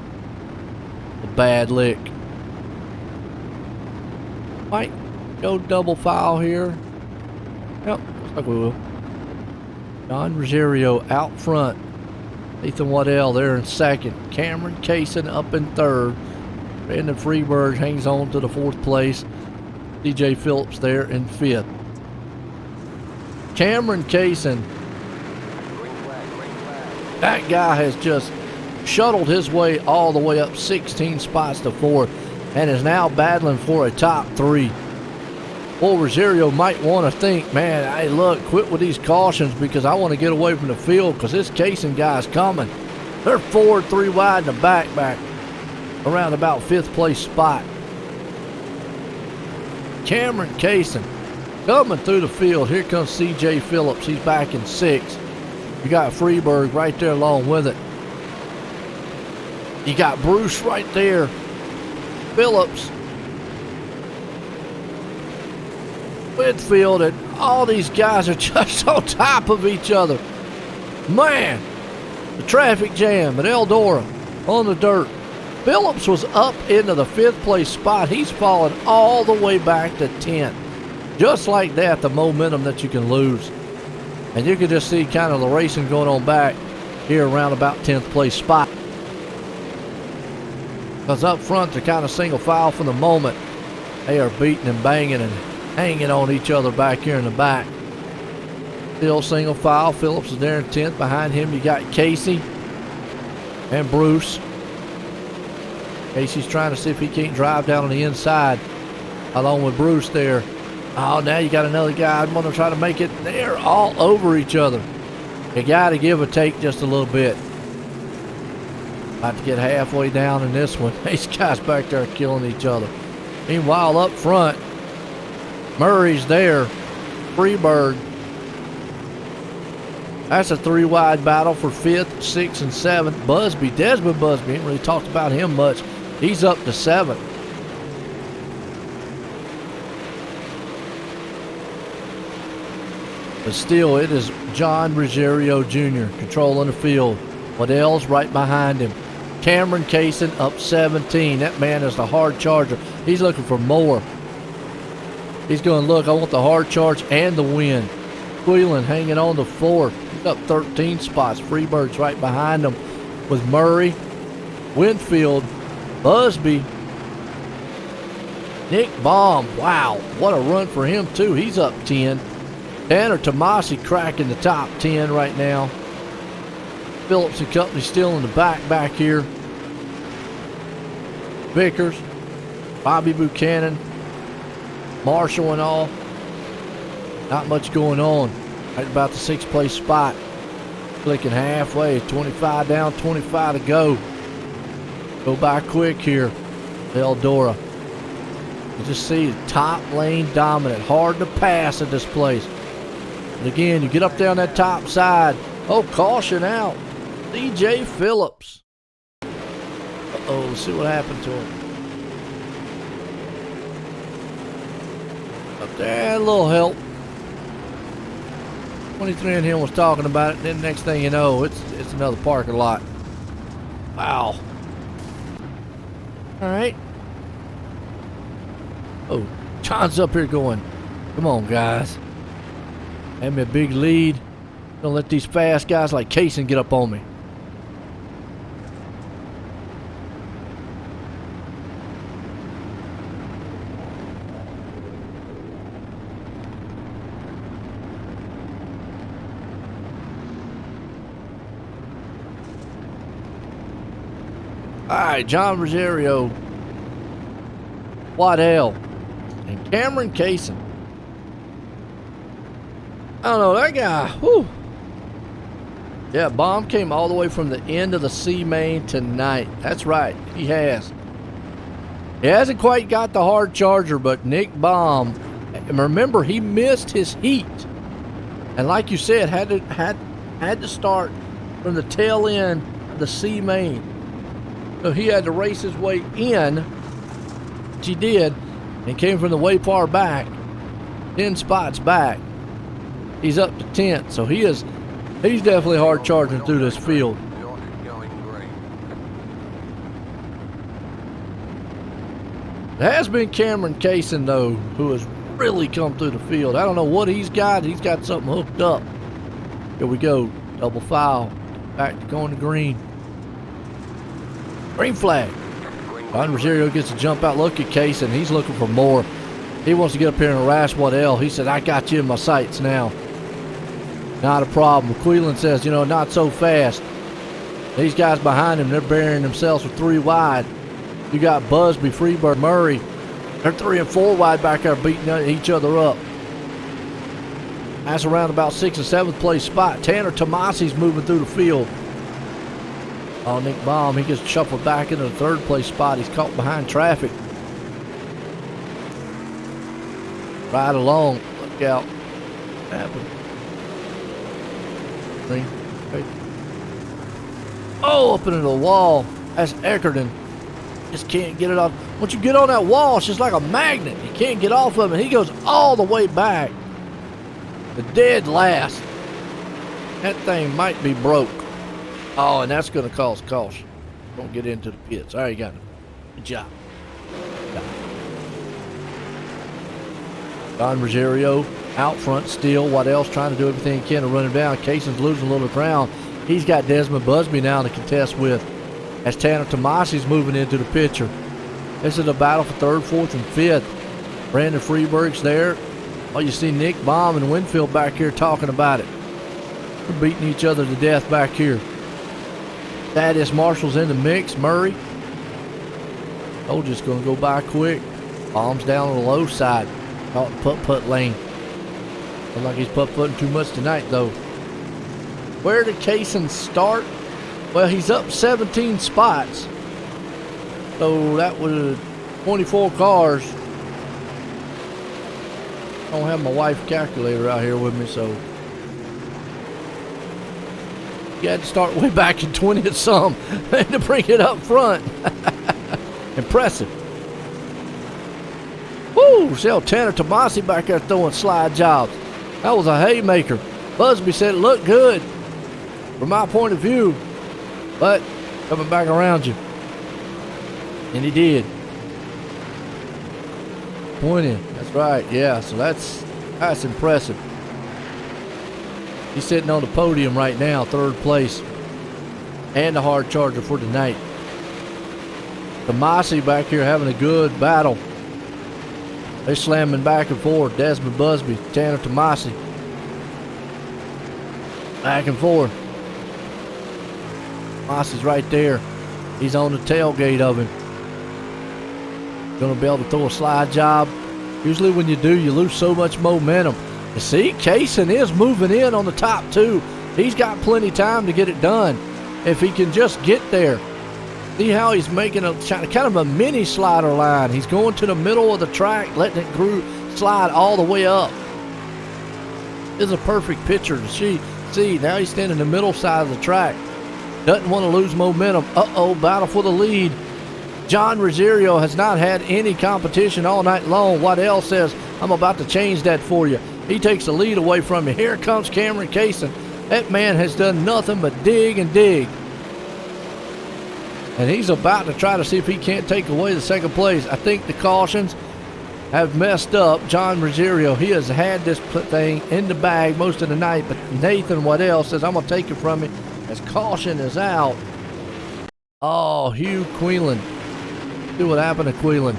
A bad lick. Might go double file here. Yep, looks like we will. John Rosario out front. Ethan Waddell there in second. Cameron Kaysen up in third. Brandon Freeberg hangs on to the fourth place. DJ Phillips there in fifth. Cameron Kaysen. That guy has just shuttled his way all the way up 16 spots to fourth and is now battling for a top three. Well, Rosario might want to think, man, hey, look, quit with these cautions because I want to get away from the field because this Kaysen guy's coming. They're 4-3 wide in the back around about fifth place spot. Cameron Kaysen coming through the field. Here comes CJ Phillips. He's back in sixth. You got Freeberg right there along with it. You got Bruce right there. Phillips. Whitfield, and all these guys are just on top of each other. Man, the traffic jam at Eldora on the dirt. Phillips was up into the fifth place spot. He's fallen all the way back to 10th. Just like that, the momentum that you can lose. And you can just see kind of the racing going on back here around about 10th place spot. Because up front, they're kind of single file for the moment. They are beating and banging and hanging on each other back here in the back. Still single file. Phillips is there in 10th. Behind him, you got Casey and Bruce. Casey's trying to see if he can't drive down on the inside along with Bruce there. Oh, now you got another guy. I'm going to try to make it. They're all over each other. You got to give or take just a little bit. About to get halfway down in this one. These guys back there are killing each other. Meanwhile, up front, Murray's there. Freeberg. That's a three-wide battle for 5th, 6th, and 7th. Busby, Desmond Busby, ain't really talked about him much. He's up to 7th. But still, it is John Rosario Jr. controlling the field. Waddell's right behind him. Cameron Kaysen up 17. That man is the hard charger. He's looking for more. He's going, look, I want the hard charge and the win. Queelan hanging on to 4th. He's up 13 spots. Freeberg's right behind him with Murray, Winfield, Busby, Nick Baum. Wow, what a run for him, too. He's up 10. Tanner Tomasi cracking the top 10 right now. Phillips and company still in the back here. Vickers, Bobby Buchanan, Marshall and all. Not much going on. Right about the 6th place spot. Clicking halfway. 25 down, 25 to go. Go by quick here. Eldora. You just see top lane dominant. Hard to pass at this place. And again, you get up there on that top side. Oh, caution out. DJ Phillips. Uh-oh, let's see what happened to him. Up there, a little help. 23 and him was talking about it. Then next thing you know, it's another parking lot. Wow. All right. Oh, John's up here going, come on, guys. Have me a big lead. Don't let these fast guys like Kaysen get up on me. All right, John Rosario, Waddell, And Cameron Kaysen. I don't know, that guy, whew. Yeah, Baum came all the way from the end of the C main tonight. That's right, he has. He hasn't quite got the hard charger, but Nick Baum, remember, he missed his heat. And like you said, had to start from the tail end of the C main. So he had to race his way in, which he did, and came from the way far back, 10 spots back. He's up to 10th, so he's definitely hard charging through this field. Not going green. It has been Cameron Kaysen, though, who has really come through the field. I don't know what he's got. He's got something hooked up. Here we go. Double foul. Back to going to green. Green flag. Don Rosario gets a jump out. Look at Kaysen. He's looking for more. He wants to get up here and harass Waddell. He said, I got you in my sights now. Not a problem. Queelan says, not so fast. These guys behind him, they're burying themselves with 3 wide. You got Busby, Freebird, Murray. They're 3 and 4 wide back there beating each other up. That's around about 6th and 7th place spot. Tanner Tomasi's moving through the field. Oh, Nick Baum, he gets shuffled back into the 3rd place spot. He's caught behind traffic. Right along. Look out. What happened? Oh, up into the wall. That's Eckerton. Just can't get it off. Once you get on that wall, it's just like a magnet. You can't get off of it. He goes all the way back. The dead last. That thing might be broke. Oh, and that's going to cause caution. Don't get into the pits. All right, you got it. Good job. Don Rosario out front still. Waddell's trying to do everything he can to run him down. Kaysen's losing a little ground. He's got Desmond Busby now to contest with as Tanner Tomasi's moving into the picture. This is a battle for 3rd, 4th, and 5th. Brandon Freeberg's there. Oh, you see Nick Baum and Winfield back here talking about it. They're beating each other to death back here. Thaddeus Marshall's in the mix. Murray. Oh, just going to go by quick. Baum's down on the low side. Caught the putt-putt lane. Looks like he's putt-putting too much tonight, though. Where did Kaysen start? Well, he's up 17 spots. So that was 24 cars. I don't have my wife's calculator out here with me, so you had to start way back in 20th some to bring it up front. Impressive. Woo! See how Tanner Tomasi back there throwing slide jobs. That was a haymaker. Busby said it looked good from my point of view, but coming back around you. And he did. 20. That's right. Yeah, so that's impressive. He's sitting on the podium right now, 3rd place. And the hard charger for tonight. Tomasi back here having a good battle. They're slamming back and forth. Desmond Busby, Tanner Tomasi. Back and forth. Tomasi's right there. He's on the tailgate of him. Gonna be able to throw a slide job. Usually when you do, you lose so much momentum. You see, Kaysen is moving in on the top 2. He's got plenty of time to get it done if he can just get there. See how he's making a kind of a mini slider line. He's going to the middle of the track, letting it slide all the way up. This is a perfect picture to see. Now he's standing in the middle side of the track. Doesn't want to lose momentum. Uh-oh, battle for the lead. John Rosario has not had any competition all night long. Waddell says, I'm about to change that for you. He takes the lead away from you. Here comes Cameron Kaysen. That man has done nothing but dig and dig. And he's about to try to see if he can't take away the 2nd place. I think the cautions have messed up John Rosario. He has had this thing in the bag most of the night, but Nathan Waddell says, I'm going to take it from you as caution is out. Oh, Hugh Queelan. See what happened to Queelan.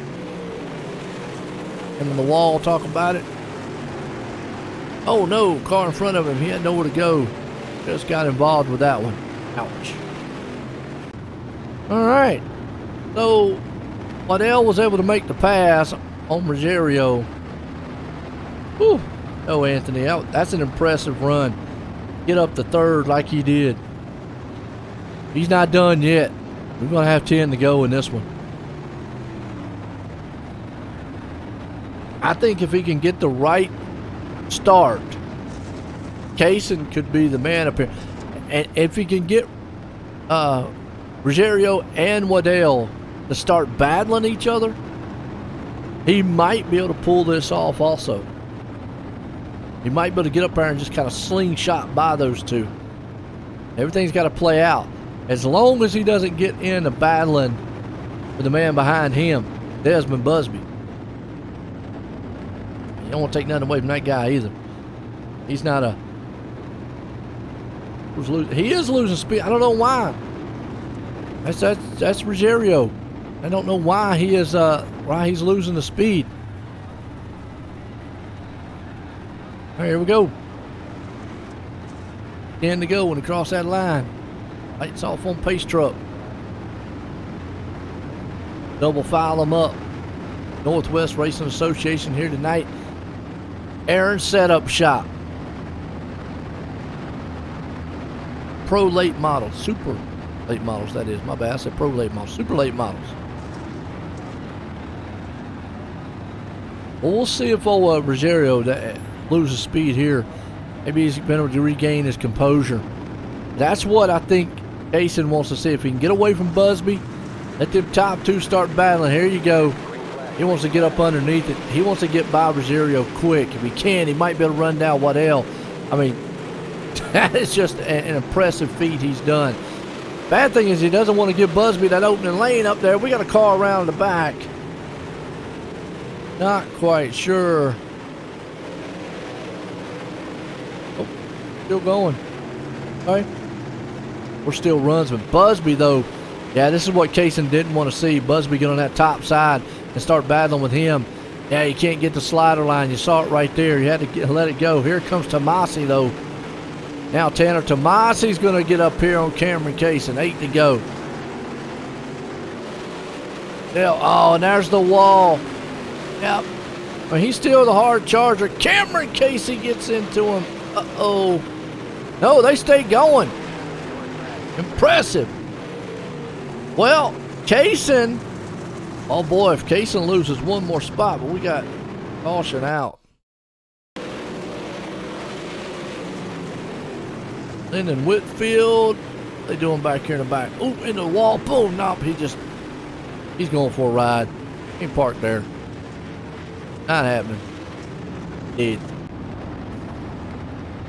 Him on the wall, talk about it. Oh no, car in front of him. He had nowhere to go. Just got involved with that one. Ouch. All right. So Waddell was able to make the pass. on Rosario. Whew. Oh, Anthony, that's an impressive run. Get up to third like he did. He's not done yet. We're going to have 10 to go in this one. I think if he can get the right start, Kaysen could be the man up here. And if he can get Rosario and Waddell to start battling each other, he might be able to pull this off also. He might be able to get up there and just kind of slingshot by those two. Everything's got to play out. As long as he doesn't get into battling with the man behind him, Desmond Busby. You don't want to take nothing away from that guy either. He's not a... He is losing speed. I don't know why. That's Rosario. I don't know why he's losing the speed. All right, here we go. 10 to go when he cross that line. Lights off on pace truck. Double file them up. Northwest Racing Association here tonight. Aaron Setup Shop. Pro late models. Super late models, that is. My bad. I said pro late models. Super late models. Well, we'll see if old Rosario loses speed here. Maybe he's been able to regain his composure. That's what I think Kaysen wants to see. If he can get away from Busby, let them top two start battling. Here you go. He wants to get up underneath it. He wants to get by Rosario quick. If he can, he might be able to run down Waddell. I mean, that is just an impressive feat he's done. Bad thing is he doesn't want to give Busby that opening lane up there. We got a car around the back. Not quite sure. Oh, still going. Okay. We're still runs, but Busby though, yeah, this is what Kaysen didn't want to see. Busby get on that top side and start battling with him. Yeah, you can't get the slider line. You saw it right there. You had to let it go. Here comes Tomasi though. Now Tanner Tomasi's going to get up here on Cameron Kaysen. 8 to go. Yeah, oh, and there's the wall. Yep. Well, he's still the hard charger. Cameron Casey gets into him. Uh-oh. No, they stay going. Impressive. Well, Kaysen. Oh, boy, if Kaysen loses one more spot, but we got caution out. Lyndon Whitfield. They doing back here in the back. Oh, in the wall. Boom. Nope. He's going for a ride. He ain't parked there. Not happening. Dead.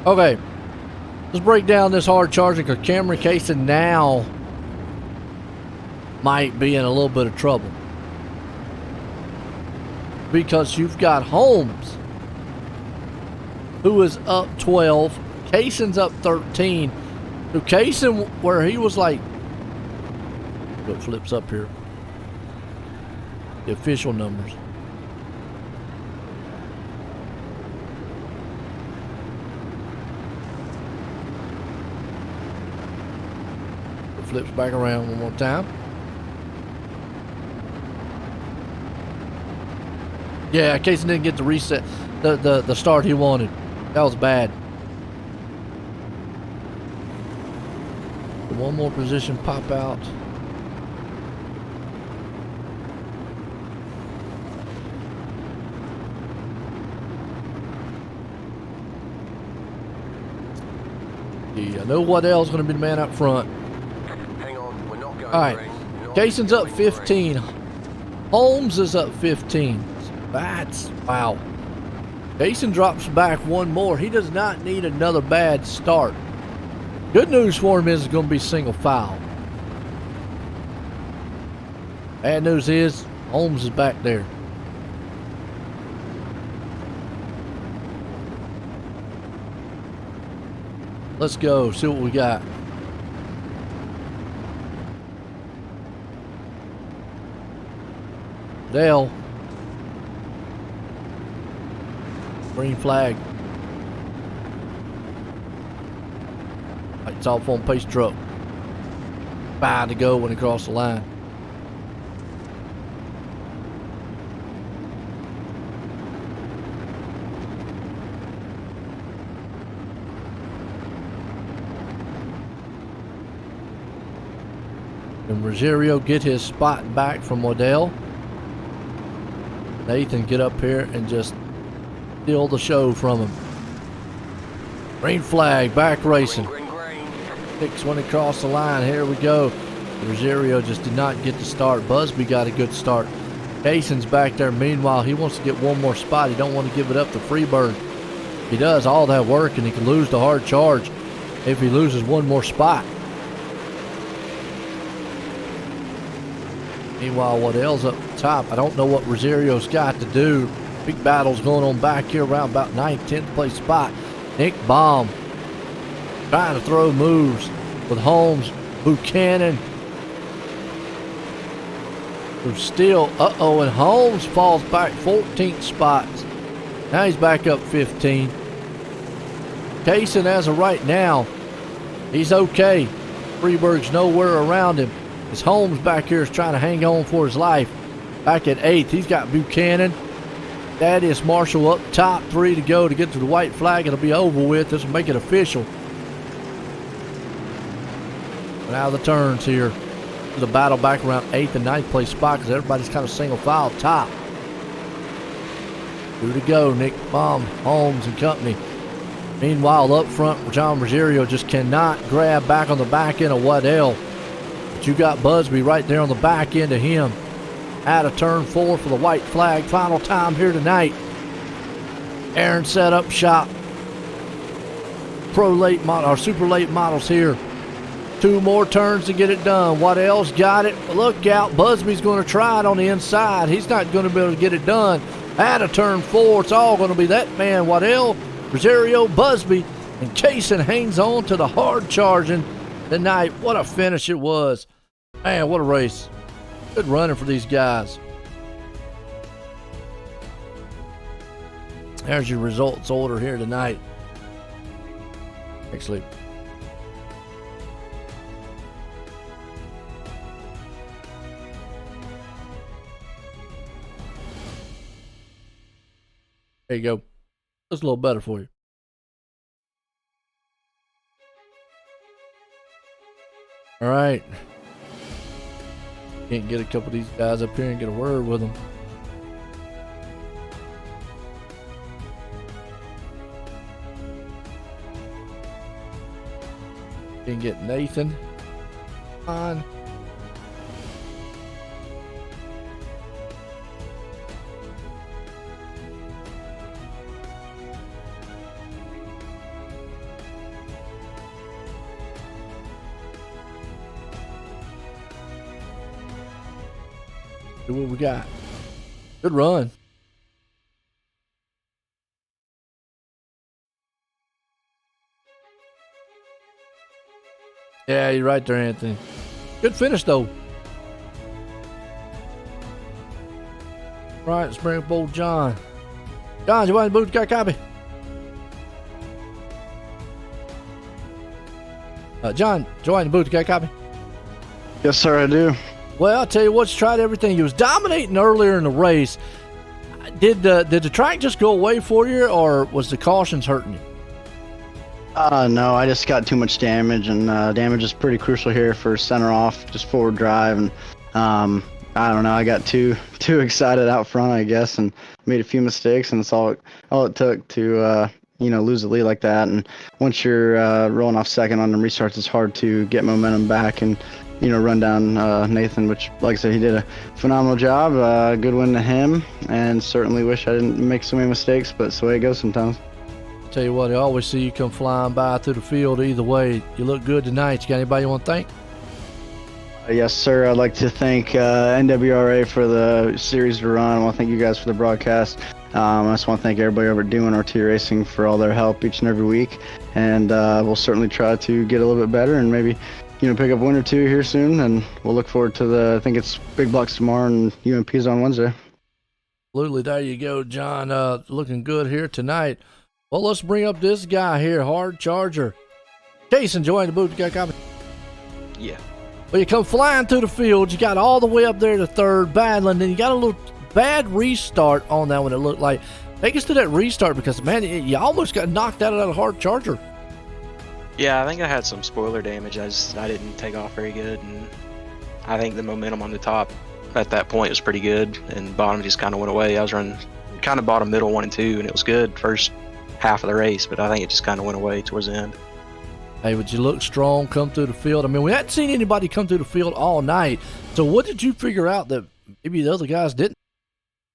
Okay. Let's break down this hard charging because Cameron Kaysen now might be in a little bit of trouble. Because you've got Holmes, who is up 12. Kaysen's up 13. So Kaysen, where he was like, it flips up here. The official numbers. It flips back around one more time. Yeah, Kaysen didn't get the reset, the start he wanted. That was bad. One more position pop out. Yeah, I know Waddell's going to be the man up front. Hang on, we're not going. All right, Kaysen's up 15. Holmes is up 15. That's wow. Kaysen drops back one more. He does not need another bad start. Good news for him is it's going to be single file. Bad news is Holmes is back there. Let's go see what we got. Dale. Green flag. Lights off on pace truck. 5 to go when he crossed the line. And Rosario get his spot back from Waddell. Nathan get up here and just steal the show from him. Green flag, back racing. Green, green, green. 6 went across the line. Here we go. Rosario just did not get the start. Busby got a good start. Jason's back there. Meanwhile, he wants to get one more spot. He don't want to give it up to Freeburg. He does all that work, and he can lose the hard charge if he loses one more spot. Meanwhile, Waddell's up top. I don't know what Rosario's got to do. Big battle's going on back here around about 9th, 10th place spot. Nick Baum trying to throw moves with Holmes, Buchanan. Who's still, and Holmes falls back 14th spots. Now he's back up 15. Kaysen, as of right now, he's okay. Freeburg's nowhere around him. His Holmes back here is trying to hang on for his life. Back at 8th, he's got Buchanan. Thaddeus Marshall up top, 3 to go to get to the white flag. It'll be over with. This will make it official. Now the turns here. The battle back around 8th and 9th place spot because everybody's kind of single file top. 2 to go. Nick Baum, Holmes, and company. Meanwhile, up front, John Rosario just cannot grab back on the back end of Waddell. But you got Busby right there on the back end of him. Out of turn 4 for the white flag. Final time here tonight. Aaron set up shop. Pro late model or super late models here. 2 more turns to get it done. Waddell's got it. Look out. Busby's going to try it on the inside. He's not going to be able to get it done. Out of turn 4, it's all going to be that man, Waddell, Rosario, Busby, and Kaysen hangs on to the hard charging tonight. What a finish it was. Man, what a race. Good running for these guys. There's your results order here tonight. Actually, there you go. That's a little better for you. All right. Can't get a couple of these guys up here and get a word with them. Can get Nathan on. See what we got. Good run. Yeah, you're right there, Anthony. Good finish, though. Right, let's bring up old John. John, you want the boot? Got a copy? John, join the booth. Got a copy? Yes, sir, I do. Well, I'll tell you what, you tried everything. You was dominating earlier in the race. Did the track just go away for you, or was the cautions hurting you? No, I just got too much damage, and damage is pretty crucial here for center off, just forward drive, and I don't know, I got too excited out front, I guess, and made a few mistakes, and it's all it took to lose the lead like that. And once you're rolling off second on the restarts, it's hard to get momentum back and run down Nathan, which, like I said, he did a phenomenal job. Good win to him, and certainly wish I didn't make so many mistakes, but it's the way it goes sometimes. Tell you what, I always see you come flying by through the field either way. You look good tonight. You got anybody you want to thank? Yes, sir. I'd like to thank NWRA for the series to run. I want to thank you guys for the broadcast. I just want to thank everybody over at iRacing for all their help each and every week. And we'll certainly try to get a little bit better and maybe pick up 1 or 2 here soon. And we'll look forward to I think it's Big Blocks tomorrow and UMP's on Wednesday. Absolutely. There you go, John. Looking good here tonight. Well, let's bring up this guy here, hard charger. Jason, join the booth. You got a copy? Yeah. Well, you come flying through the field. You got all the way up there to third, battling. Then you got a little bad restart on that one, it looked like. Take us to that restart because, man, you almost got knocked out of that hard charger. Yeah, I think I had some spoiler damage. I didn't take off very good, and I think the momentum on the top at that point was pretty good, and bottom just kind of went away. I was running kind of bottom, middle, 1 and 2, and it was good first half of the race, but I think it just kind of went away towards the end. Hey, but you look strong, come through the field. I mean, we hadn't seen anybody come through the field all night. So what did you figure out that maybe the other guys didn't?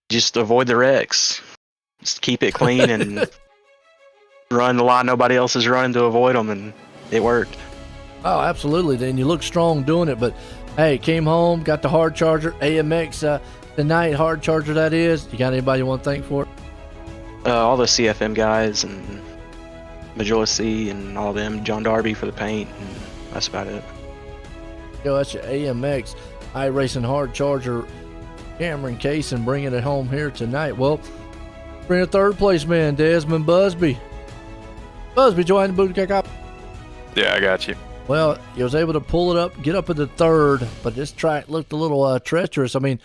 Just avoid the wrecks. Just keep it clean and run the line nobody else is running to avoid them, and it worked. Oh, absolutely. Then you look strong doing it. But, hey, came home, got the hard charger, AMX tonight, hard charger that is. You got anybody you want to thank for it? All the CFM guys and Majority and all them, John Darby for the paint, and that's about it. Yo, that's your AMX iRacing hard charger, Cameron Case, and bringing it home here tonight. Well, bring a third place man, Desmond Busby. Busby joined the booty kick up. Yeah, I got you. Well, he was able to pull it up, get up into third, but this track looked a little treacherous. I mean,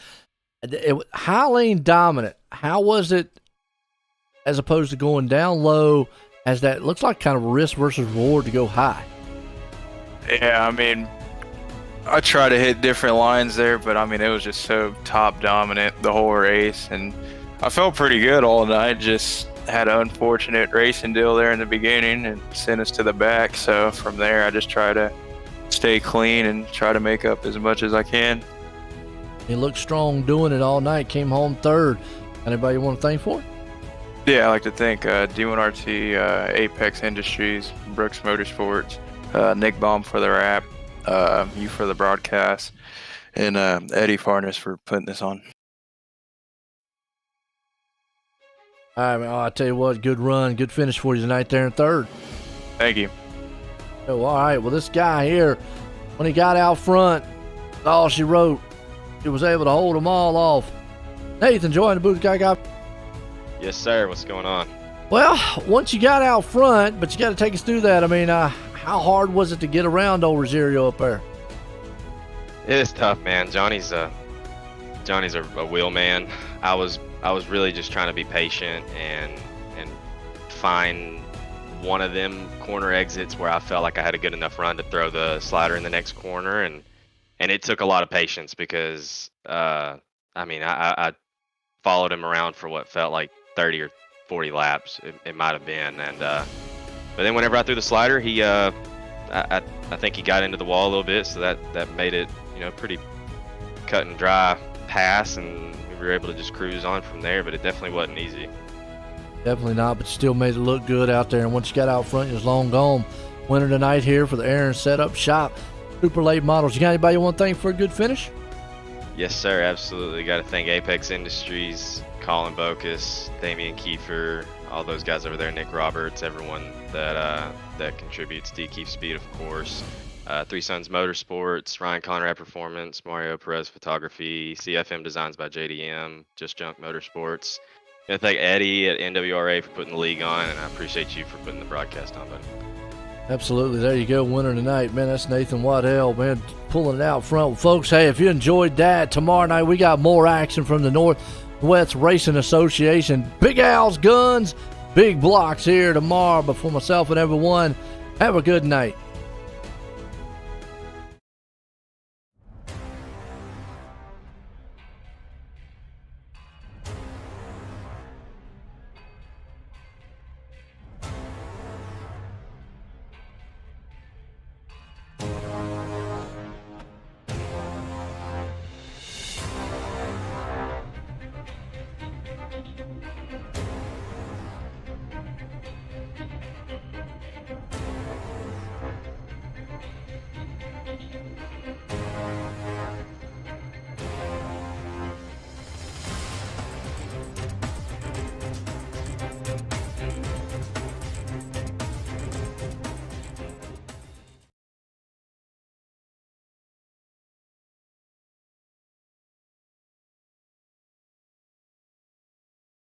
high lane dominant. How was it as opposed to going down low, as that looks like kind of a risk versus reward to go high? Yeah, I mean, I try to hit different lines there, but I mean, it was just so top dominant the whole race, and I felt pretty good all night. Just had an unfortunate racing deal there in the beginning and sent us to the back. So from there, I just try to stay clean and try to make up as much as I can. He looked strong doing it all night, came home third. Anybody you want to thank for it? Yeah, I like to thank D1RT, Apex Industries, Brooks Motorsports, Nick Baum for the wrap, you for the broadcast, and Eddie Farnes for putting this on. All right, man. I'll tell you what, good run, good finish for you tonight there in third. Thank you. Oh, all right. Well, this guy here, when he got out front, all she wrote, he was able to hold them all off. Nathan, join the booth guy. Yes, sir. What's going on? Well, once you got out front, but you got to take us through that. I mean, how hard was it to get around old Rosario up there? It is tough, man. Johnny's a wheel man. I was really just trying to be patient and find one of them corner exits where I felt like I had a good enough run to throw the slider in the next corner, and it took a lot of patience because I followed him around for what felt like 30 or 40 laps. It might have been, and but then whenever I threw the slider, he I think he got into the wall a little bit, so that made it pretty cut and dry pass, and we were able to just cruise on from there. But it definitely wasn't easy. Definitely not, but still made it look good out there. And once you got out front, you was long gone. Winner tonight here for the Aaron Setup Shop Super Late Models. You got anybody you want to thank for a good finish? Yes, sir. Absolutely. Got to thank Apex Industries, Colin Bocus, Damian Kiefer, all those guys over there, Nick Roberts, everyone that contributes. D Keep Speed, of course. Three Sons Motorsports, Ryan Conrad Performance, Mario Perez Photography, CFM Designs by JDM, Just Junk Motorsports. I thank Eddie at NWRA for putting the league on, and I appreciate you for putting the broadcast on, buddy. Absolutely. There you go. Winner tonight. Man, that's Nathan Waddell, man, pulling it out front. Folks, hey, if you enjoyed that, tomorrow night we got more action from the Northwest Racing Association. Big Al's Guns, big blocks here tomorrow. But for myself and everyone, have a good night.